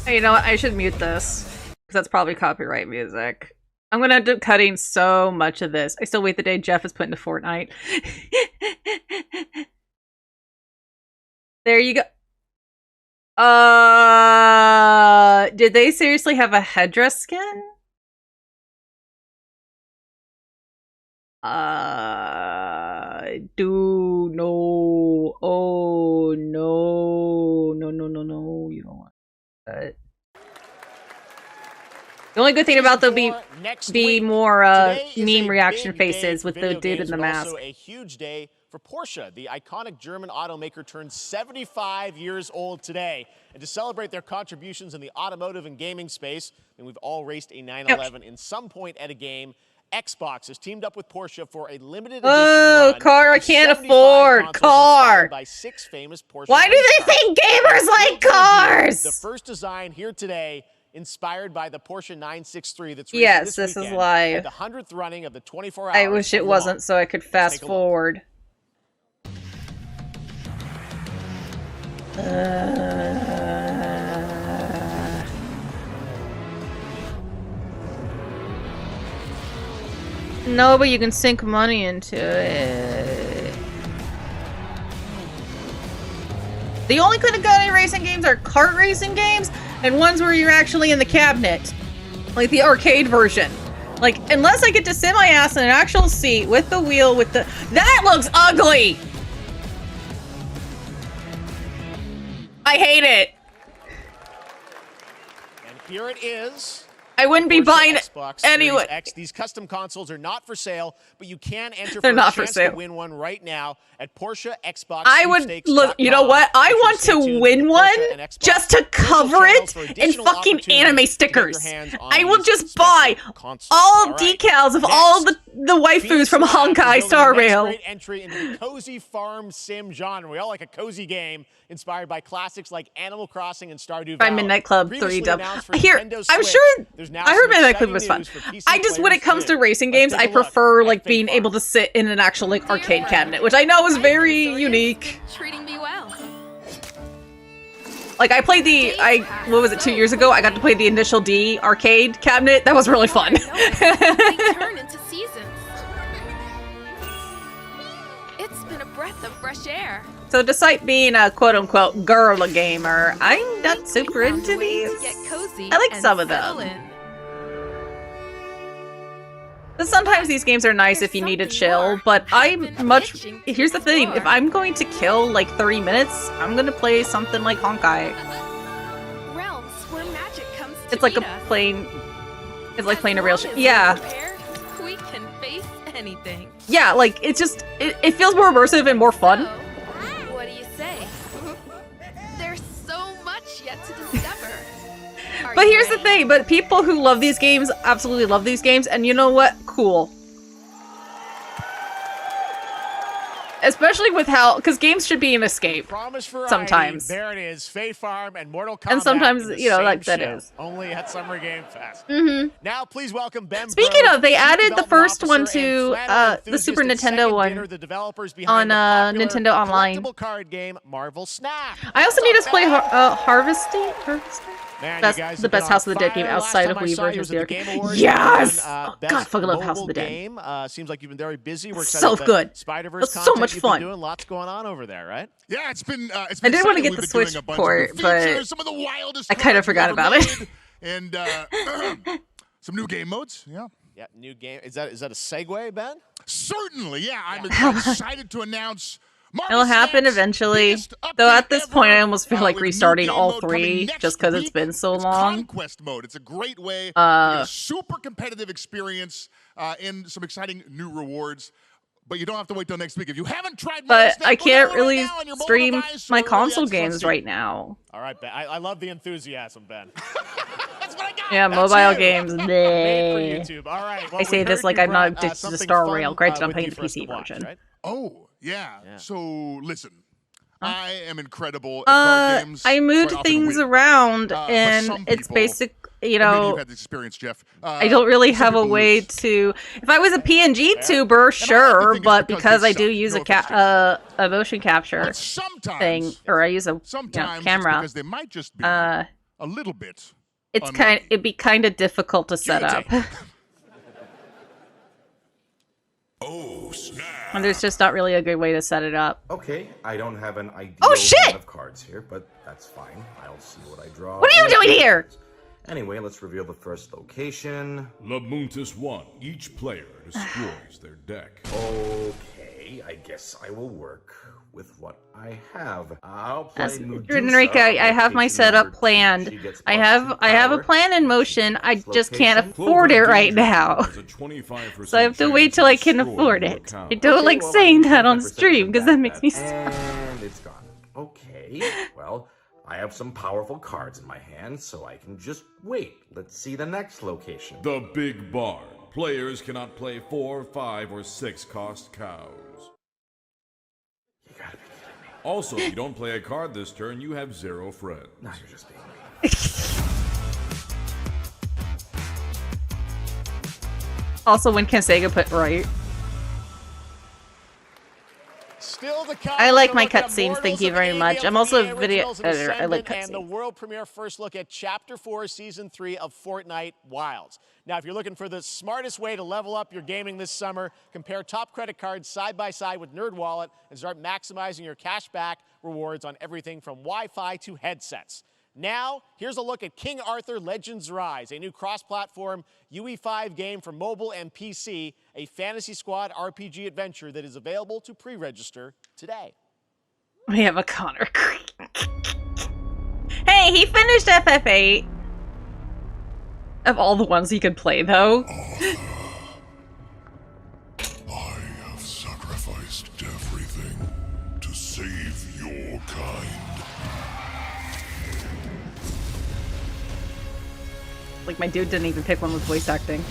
You know what? I should mute this because that's probably copyright music. I'm gonna end up cutting so much of this. I still wait the day Jeff is put into Fortnite. There you go. Did they seriously have a headdress skin? No. Oh, no. No. You don't want that. The only good thing about there'll be more meme reaction faces with the dude in the mask.
Also a huge day for Porsche. The iconic German automaker turned 75 years old today. And to celebrate their contributions in the automotive and gaming space, and we've all raced a 911 in some point at a game, Xbox has teamed up with Porsche for a limited edition run
car I can't afford. Car.
By 6 famous Porsche.
Why do they think gamers like cars?
The first design here today, inspired by the Porsche 963 that's racing
Yes,
this
is
weekend
live.
at the 100th running of the 24 hours.
I wish it wasn't so I could fast
take a
forward. No, but you can sink money into it. The only good gun racing games are kart racing games and ones where you're actually in the cabinet. Like the arcade version. Like, unless I get to sit my ass in an actual seat with the wheel with the— That looks ugly! I hate it.
And here it is.
I wouldn't be buying it anyway.
X. These custom consoles are not for sale, but you can enter
They're
for
not
a
for
chance
sale.
to win one right now at Porsche Xbox.
I would look, you know what? I want to win one just to cover it in fucking anime stickers. I will just buy all decals of all the waifus from Honkai Star Rail.
Great entry into the cozy farm sim genre. We all like a cozy game inspired by classics like Animal Crossing and Stardew
By
Valley.
Midnight Club 3
Previously
dub.
announced for
Here,
Nintendo
I'm
Switch,
sure.
there's now
I heard
some
Midnight Club
exciting
was fun.
news for PC
I just, when it comes to racing games, I prefer like being able to sit in an actual like arcade cabinet, which I know is very unique.
Treating me well.
Like I played what was it, 2 years ago? I got to play the Initial D arcade cabinet. That was really fun.
They turn into seasons. It's been a breath of fresh air.
So despite being a quote-unquote girl gamer, I'm not super into these. I like some of them. But sometimes these games are nice if you need to chill, but here's the thing, if I'm going to kill like 30 minutes, I'm gonna play something like Honkai.
Realms where magic comes to
It's like
meet us.
it's like playing a real shit. Yeah.
We can face anything.
Yeah, like it feels more immersive and more fun.
What do you say? There's so much yet to discover.
But here's the thing, but people who love these games absolutely love these games, and you know what? Cool. Especially with how, because games should be an escape.
Promise variety.
Sometimes.
There it is. Fae Farm and Mortal Kombat.
And sometimes,
in the
you know,
same
like that
show,
is.
only at Summer Game Fest.
Mm-hmm.
Now, please welcome Ben.
Speaking
Brode,
of, they
Chief
added the
Development
first one
Officer
to
and
the Super
enthusiast at
Nintendo
Second
one
Dinner, the developers
on
behind the popular
Nintendo Online.
collectible card game Marvel Snap.
I also need to play Harvesting.
Man,
Best,
you guys
the best House of the Dead game outside of Wii versus the arcade. Yes! Oh, God, I fucking love House of the Dead.
Game. Seems like you've been very busy. We're excited
So
about
good.
Spider-Verse
That's so much
you've been
fun.
doing. Lots going on over there, right?
Yeah, it's been
I did want to get the Switch port, but
some of the wildest
I kind of forgot about it.
And some new game modes. Yeah.
Yeah, new game. Is that a segue, Ben?
Certainly, yeah. I'm excited to announce.
It'll happen eventually. Though at this point, I almost feel like restarting all three just because it's been so long.
Conquest mode. It's a great way to get a super competitive experience and some exciting new rewards. But you don't have to wait till next week. If you haven't tried,
but I can't really stream my console games right now.
All right, Ben. I love the enthusiasm, Ben.
Yeah, mobile games.
Made for YouTube. All right. Well,
I say this like I'm not addicted to the Star Rail. Granted, I'm playing the PC version.
Right?
Oh, yeah. So listen, I am incredible at card games.
I moved things around, and it's basic. You know,
you've had this experience, Jeff.
I don't really have a way to. If I was a PNG tuber, sure, but because I do use a motion capture thing, or I use a camera,
because they might just be a little bit.
It'd be kind of difficult to set up.
Oh, snap.
And there's just not really a good way to set it up.
Okay, I don't have an ideal
shit!
of cards here, but that's fine. I'll see what I draw.
What are you doing here?
Anyway, let's reveal the first location.
Lamuntis 1. Each player destroys their deck.
Okay, I guess I will work with what I have. I'll play
Enrique, I have my setup planned. I have a plan in motion. I just can't afford it right now. So I have to wait till I can afford it. I don't like saying that on stream because that makes me sad.
And it's gone. Okay, well, I have some powerful cards in my hand, so I can just wait. Let's see the next location.
The Big Barn. Players cannot play 4, 5, or 6 cost cows.
You gotta be kidding me.
Also, if you don't play a card this turn, you have 0 friends.
No, you're just being mean.
Also, when can Sega put right?
Still to come,
I like my
look at
cutscenes. Thank
Immortals
you
of
very much.
Aveum
I'm also a
from the
video
originals of
editor. I like
Ascendant, and the
cutscenes.
world premiere first look at Chapter 4, Season 3 of Fortnite Wilds. Now, if you're looking for the smartest way to level up your gaming this summer, compare top credit cards side by side with NerdWallet and start maximizing your cashback rewards on everything from Wi-Fi to headsets. Now, here's a look at King Arthur Legends Rise, a new cross-platform UE5 game for mobile and PC, a Fantasy Squad RPG adventure that is available to pre-register today.
We have a Connor. Hey, he finished FF8. Of all the ones he could play, though.
I have sacrificed everything to save your kind.
Like, my dude didn't even pick one with voice acting.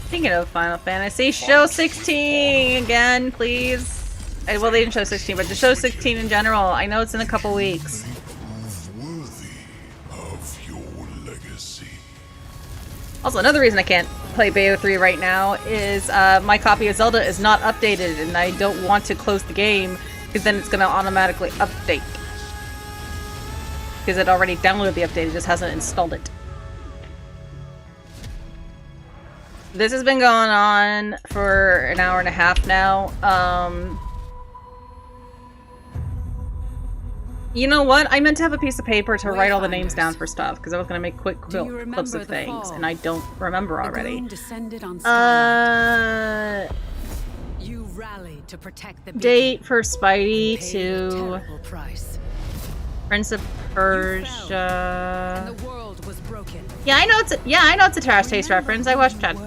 Speaking of Final Fantasy, show 16 again, please. Well, they didn't show 16, but just show 16 in general. I know it's in a couple weeks.
Of your legacy.
Also, another reason I can't play Bayo 3 right now is my copy of Zelda is not updated, and I don't want to close the game because then it's going to automatically update. Because it already downloaded the update, it just hasn't installed it. This has been going on for an hour and a half now. You know what? I meant to have a piece of paper to write all the names down for stuff because I was going to make quick clips of things, and I don't remember already.
You rallied to protect the
date for Spidey to Prince of Persia.
And the world was broken.
Yeah, I know it's a Terrace Taste reference. I watched Chad.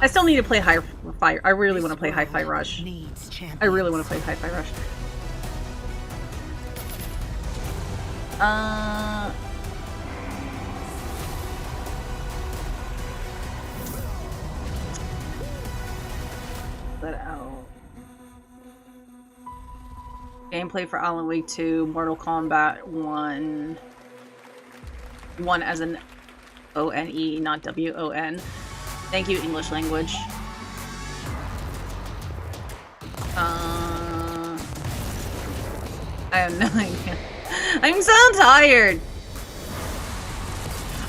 I still need to play Hi-Fi. I really want to play Hi-Fi Rush. I really want to play Hi-Fi Rush. that out. Gameplay for Alan Wake 2, Mortal Kombat 1. 1 as an O-N-E, not W-O-N. Thank you, English language. I have no idea. I'm so tired!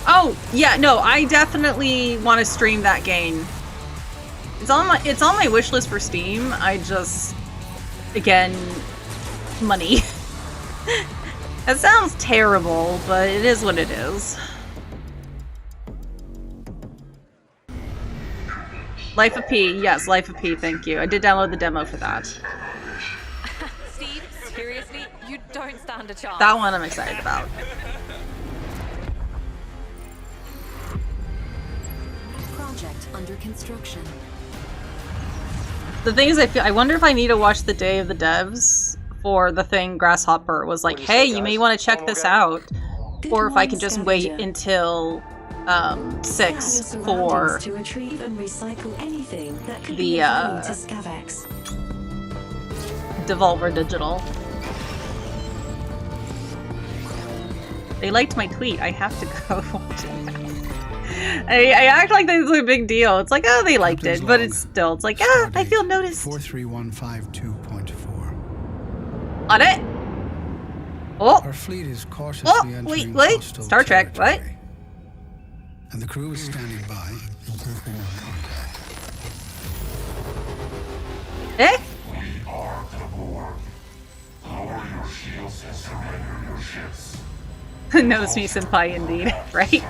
Oh, yeah, no, I definitely want to stream that game. It's on my wish list for Steam. I just, again, money. That sounds terrible, but it is what it is. Life of P, yes, Life of P, thank you. I did download the demo for that.
Steve, seriously, you don't stand a chance.
That one I'm excited about.
Project under construction.
The thing is, I wonder if I need to watch the Day of the Devs for the thing Grasshopper was like, hey, you may want to check this out. Or if I can just wait until 6 for
to retrieve and recycle anything that could
the
be of value to Scavax.
Devolver Digital. They liked my tweet. I have to go watch it now. I act like this is a big deal. It's like, oh, they liked it, but it's still, it's like, ah, I feel noticed.
43152.4.
On it. Oh.
Our fleet is cautiously entering
wait.
hostile
Star Trek, what?
territory. And the crew is standing by.
Eh?
We are the Borg. Lower your shields and surrender your ships.
Knows me, senpai, indeed. Right?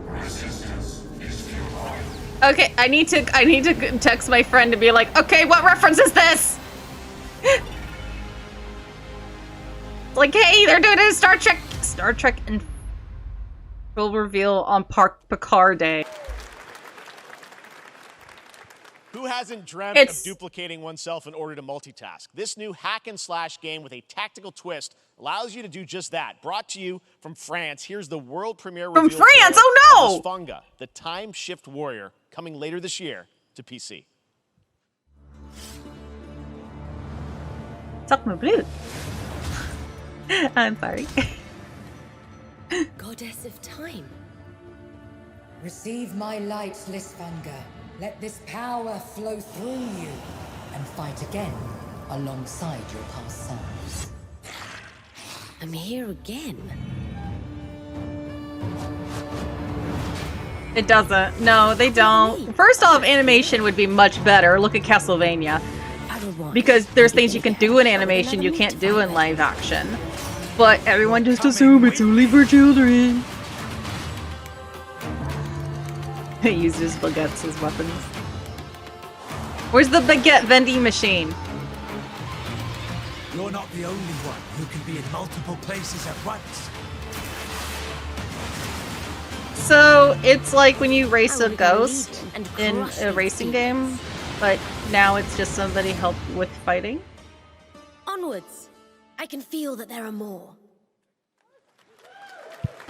Resistance is futile.
Okay, I need to text my friend to be like, okay, what reference is this? Like, hey, they're doing a Star Trek and will reveal on Picard Day.
Who hasn't dreamt of duplicating oneself in order to multitask? This new hack and slash game with a tactical twist allows you to do just that. Brought to you from France, here's the world premiere
from
reveal
France. Oh no!
of Funga, the time shift warrior, coming later this year to PC.
Talk my blue. I'm sorry.
Goddess of time. Receive my light, Lisfanga. Let this power flow through you and fight again alongside your past selves.
I'm here again.
It doesn't. No, they don't. First off, animation would be much better. Look at Castlevania. Because there's things you can do in animation you can't do in live action. But everyone just assume it's only for children. He uses baguettes as weapons. Where's the baguette vending machine?
You're not the only one who can be in multiple places at once.
So it's like when you race a ghost in a racing game, but now it's just somebody help with fighting.
Onwards. I can feel that there are more.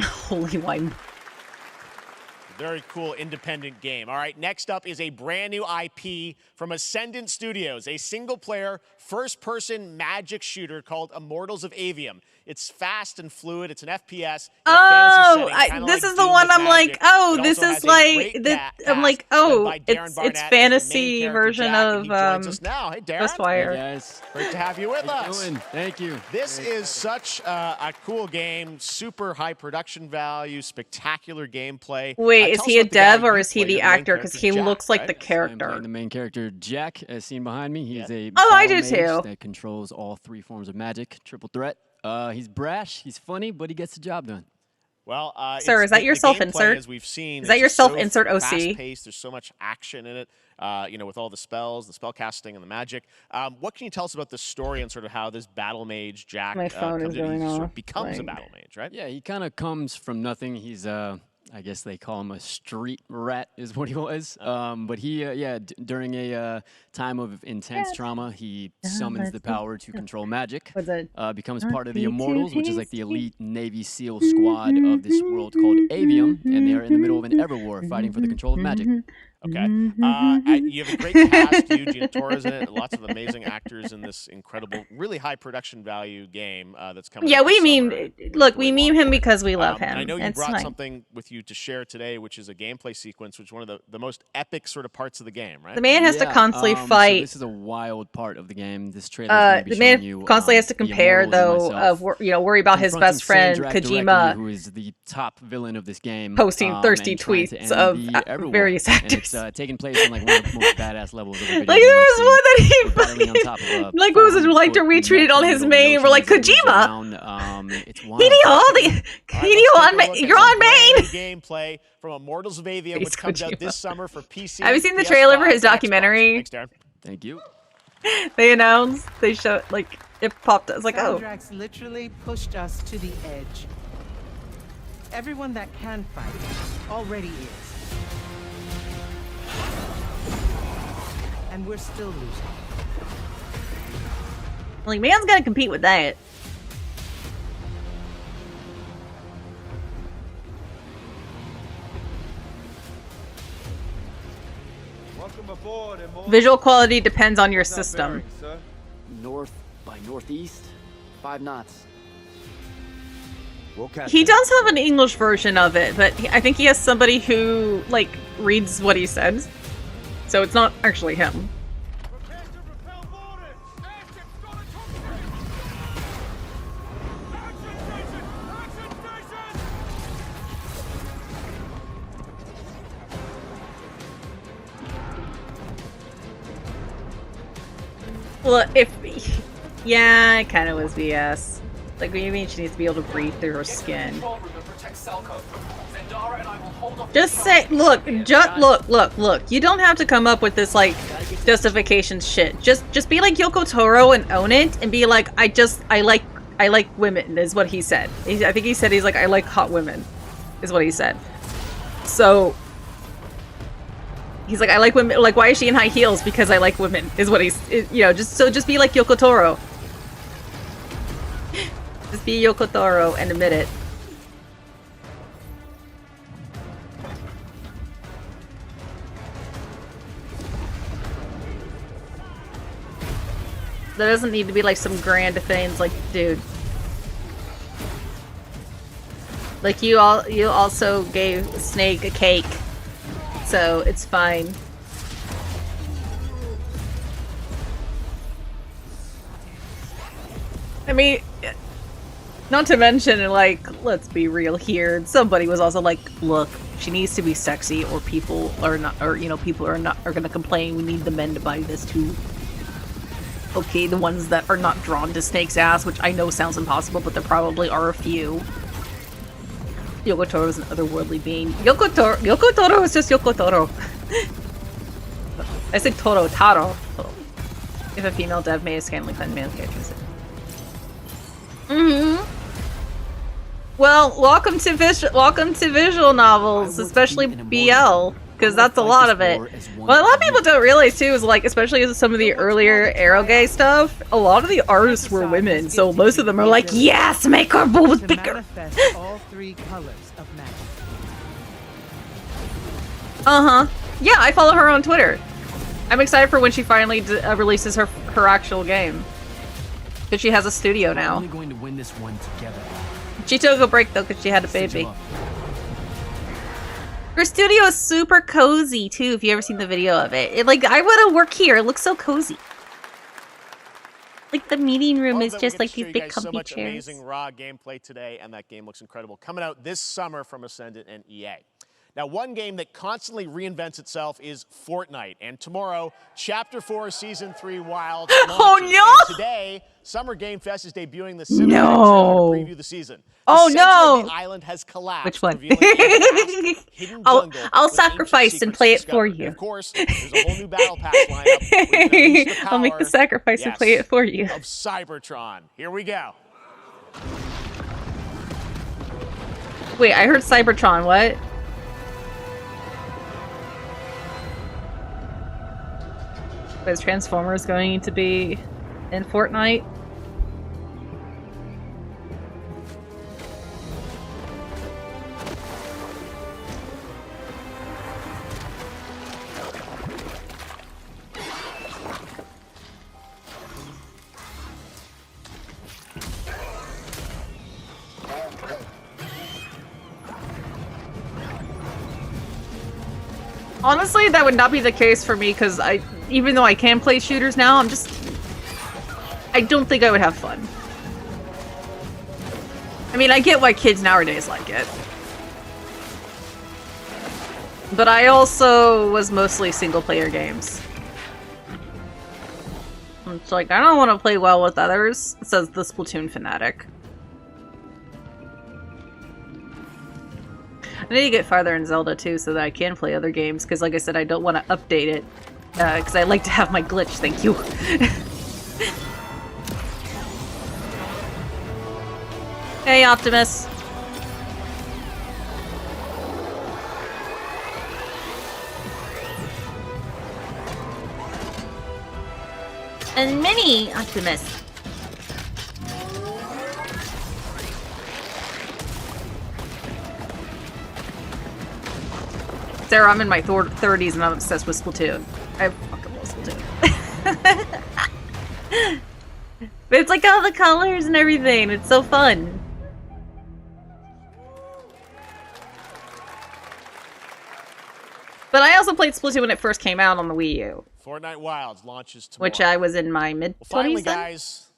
Holy wine.
Very cool independent game. All right, next up is a brand new IP from Ascendant Studios, a single-player, first-person magic shooter called Immortals of Avium. It's fast and fluid. It's an FPS.
Oh, this is the one I'm like, oh, this is like, I'm like, oh, it's fantasy version of
Hey,
Ghostwire.
Hey guys, great to have you with us.
Thank you.
This is such a cool game. Super high production value, spectacular gameplay.
Wait, is he a dev or is he the actor? Because he looks like the
I'm
character.
playing the main character, Jack, as seen behind me. He's a
Oh, I do
battle
too.
mage that controls all 3 forms of magic, triple threat. He's brash, he's funny, but he gets the job done.
Well,
Sir, is that your self-insert?
As we've seen,
Is that your
it's so
self-insert OC?
Fast-paced. There's so much action in it. You know, with all the spells, the spell casting, and the magic. What can you tell us about the story and sort of how this battle mage Jack
My phone is going
sort
off.
of becomes a battle mage, right?
Yeah, he kind of comes from nothing. He's I guess they call him a street rat, is what he was. But he, during a time of intense trauma, he summons the power to control magic. Becomes part of the Immortals, which is like the elite Navy SEAL squad of this world called Avium, and they are in the middle of an ever war fighting for the control of magic.
Okay. You have a great cast. Eugene Torres in it. Lots of amazing actors in this incredible, really high production value game that's coming.
Yeah,
out
we
this
meme.
summer.
Look, we meme him because we love him.
And I know you
It's
brought
fine.
something with you to share today, which is a gameplay sequence, which is one of the most epic sort of parts of the game, right?
The man has to constantly
So
fight.
this is a wild part of the game. This trailer is going to be
The
showing
man
you
constantly has to
the
compare,
Immortals and
though,
myself
of worry about his best friend
confronting Sandrak
Kojima,
directly, who is the top villain of this game,
posting thirsty
and trying to
tweets
end
of
everyone.
various
And
actors.
it's taking place on like one of the most badass levels of the video.
Like there was one that he
battling on top of a
like what was it like to retweet on his main? We're like Kojima. Hideo, you're on main.
Gameplay from Immortals of Aveum, which comes out this summer for PC.
Have you seen the trailer for his documentary?
Thanks, Darren.
Thank you.
They announced, they showed, like, it popped up. It's like, oh.
Sandrax literally pushed us to the edge. Everyone that can fight already is. And we're still losing.
Like, man's gotta compete with that.
Welcome aboard, Immortals.
Visual quality depends on your system.
North by northeast, 5 knots.
He does have an English version of it, but I think he has somebody who, like, reads what he says. So it's not actually him. Well, yeah, it kind of was BS. Like, what do you mean she needs to be able to breathe through her skin? Just say, look, look. You don't have to come up with this, like, justification shit. Just be like Yoko Taro and own it, and be like, I like women, is what he said. I think he said he's like, I like hot women, is what he said. So, he's like, I like women. Like, why is she in high heels? Because I like women, is what he's, you know, just be like Yoko Taro. Just be Yoko Taro and admit it. There doesn't need to be like some grand things, like, dude. Like, you also gave Snake a cake, so it's fine. I mean, not to mention, like, let's be real here. Somebody was also like, look, she needs to be sexy, or people are not, or you know, people are gonna complain. We need the men to buy this too. Okay, the ones that are not drawn to Snake's ass, which I know sounds impossible, but there probably are a few. Yoko Taro is an otherworldly being. Yoko Taro is just Yoko Taro. I said Taro. If a female dev may scantily clad male characters. Well, welcome to visual novels, especially BL, because that's a lot of it. What a lot of people don't realize too is, like, especially some of the earlier Aerogay stuff, a lot of the artists were women, so most of them are like, yes, make our boobs bigger.
All 3 colors of magic.
Yeah, I follow her on Twitter. I'm excited for when she finally releases her actual game. Because she has a studio now.
We're only going to win this one together.
She took a break though because she had a baby. Her studio is super cozy too, if you ever seen the video of it. Like, I want to work here. It looks so cozy. Like, the meeting room is just like these big comfy
so much
chairs.
Amazing raw gameplay today, and that game looks incredible. Coming out this summer from Ascendant and EA. Now, one game that constantly reinvents itself is Fortnite, and tomorrow, Chapter 4, Season 3 Wild launches.
Oh no!
And today, Summer Game Fest is debuting the cinematic trailer to preview the season.
Oh
the
no!
Of the island has collapsed.
Which one?
I'll
sacrifice and play it for you.
Of course, there's a whole new battle pass lineup.
I'll make the sacrifice and play it for you.
Of Cybertron. Here we go.
Wait, I heard Cybertron. What? Is Transformers going to be in Fortnite? Honestly, that would not be the case for me because even though I can play shooters now, I don't think I would have fun. I mean, I get why kids nowadays like it. But I also was mostly single-player games. It's like, I don't want to play well with others, says the Splatoon fanatic. I need to get farther in Zelda too so that I can play other games, because like I said, I don't want to update it. Because I like to have my glitch, thank you. Hey, Optimus. And mini Optimus. Sarah, I'm in my 30s and I'm obsessed with Splatoon. I fucking love Splatoon. But it's like all the colors and everything. It's so fun. But I also played Splatoon when it first came out on the Wii U.
Fortnite Wilds launches tomorrow.
Which I was in my mid-20s.
Well, finally, guys,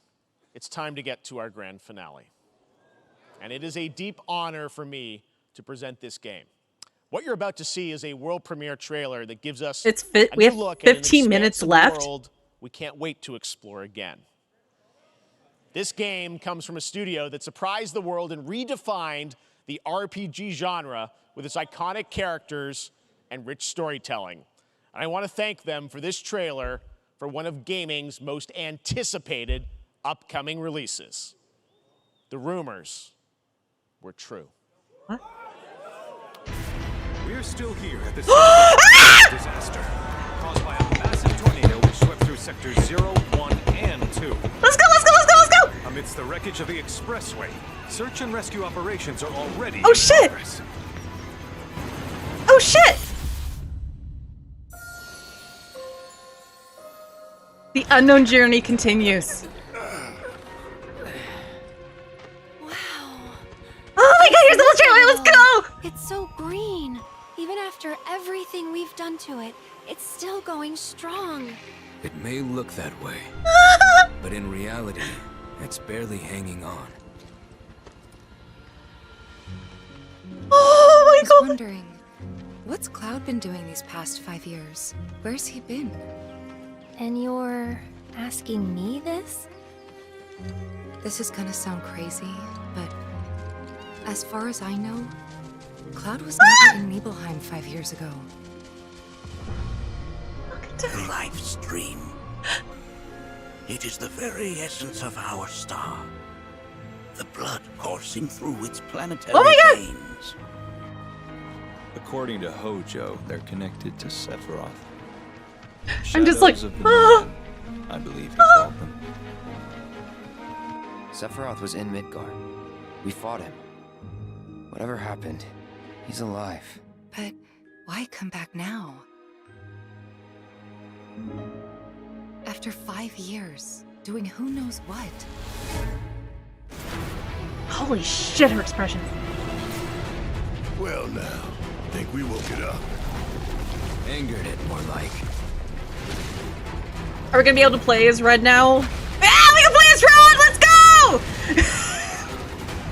it's time to get to our grand finale. And it is a deep honor for me to present this game. What you're about to see is a world premiere trailer that gives us
we have 15 minutes left.
World we can't wait to explore again. This game comes from a studio that surprised the world and redefined the RPG genre with its iconic characters and rich storytelling. And I want to thank them for this trailer for one of gaming's most anticipated upcoming releases. The rumors were true.
What?
We're still here at the scene of a disaster caused by a massive tornado which swept through sectors 0, 1, and 2.
Let's go, let's go, let's go, let's go!
Amidst the wreckage of the expressway, search and rescue operations are already
in progress. Oh shit! The unknown journey continues. Oh my god, here's the whole trailer, let's go!
It's so green. Even after everything we've done to it, it's still going strong.
It may look that way, but in reality, it's barely hanging on.
Oh my god! I was wondering, what's Cloud been doing these past 5 years? Where's he been? And you're asking me this? This is gonna sound crazy, but as far as I know, Cloud was never in Nibelheim 5 years ago.
The life stream. It is the very essence of our star. The blood coursing through its planetary veins.
According to Hojo, they're connected to Sephiroth.
I'm just like,
Shadows of the Moon, I believe he called them.
Sephiroth was in Midgard. We fought him. Whatever happened, he's alive.
But why come back now? After 5 years, doing who knows what.
Holy shit, her expression.
Well now, think we woke it up.
Angered it, more like.
Are we gonna be able to play as Red now? Yeah, we can play as Red! Let's go!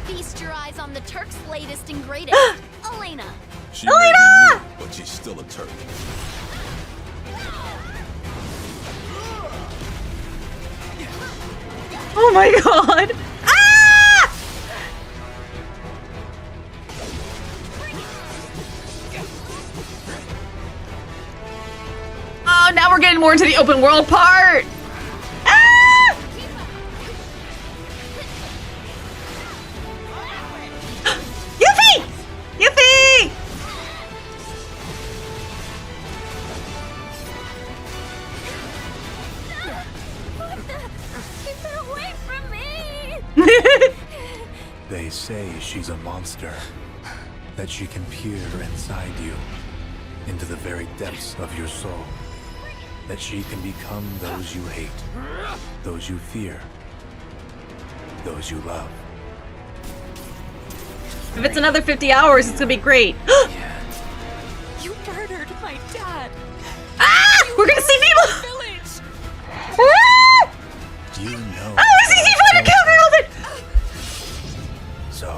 Feast your eyes on the Turk's latest and greatest, Elena.
She may be new, but she's still a Turk.
Oh my god! Ah! Oh, now we're getting more into the open world part! Ah! Yuffie! Yuffie!
Keep her away from me!
They say she's a monster. That she can peer inside you, into the very depths of your soul. That she can become those you hate, those you fear, those you love.
If it's another 50 hours, it's gonna be great.
You murdered
murdered my dad.
Ah! We're gonna see people! Ah!
You know.
Oh, it's easy for the cover of it!
So,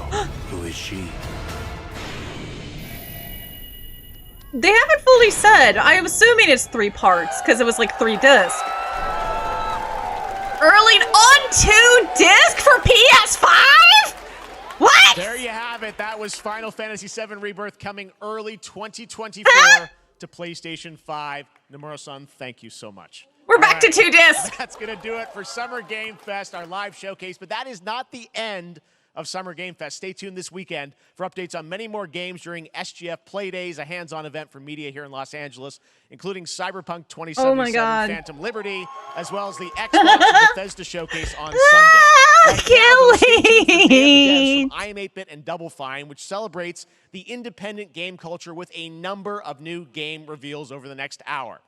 who is she?
They haven't fully said. I am assuming it's 3 parts, because it was like 3 discs. Early on 2 disc for PS5? What?
There you have it. That was Final Fantasy VII Rebirth coming early 2024 to PlayStation 5. Nomura-san, thank you so much.
We're back to 2 discs.
That's going to do it for Summer Game Fest, our live showcase. But that is not the end of Summer Game Fest. Stay tuned this weekend for updates on many more games during SGF Play Days, a hands-on event for media here in Los Angeles, including Cyberpunk 2077, Phantom Liberty, as well as the Xbox and Bethesda Showcase on Sunday.
I can't wait!
From IM8bit and Double Fine, which celebrates the independent game culture with a number of new game reveals over the next hour.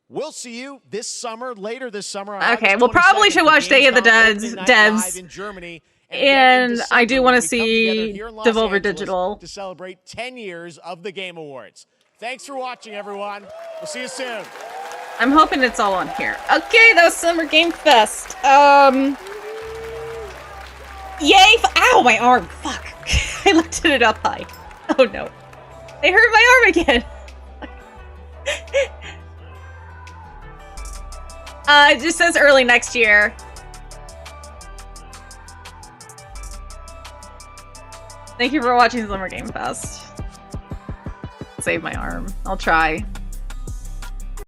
We'll see you this summer, later this summer.
Okay, we'll probably should watch Day of the Devs.
In Germany.
And I do want to see Devolver Digital
to celebrate 10 years of the Game Awards. Thanks for watching, everyone. We'll see you soon.
I'm hoping it's all on here. Okay, that was Summer Game Fest. Yay! Ow, my arm. Fuck. I lifted it up high. Oh no. I hurt my arm again. It just says early next year. Thank you for watching Summer Game Fest. Save my arm. I'll try.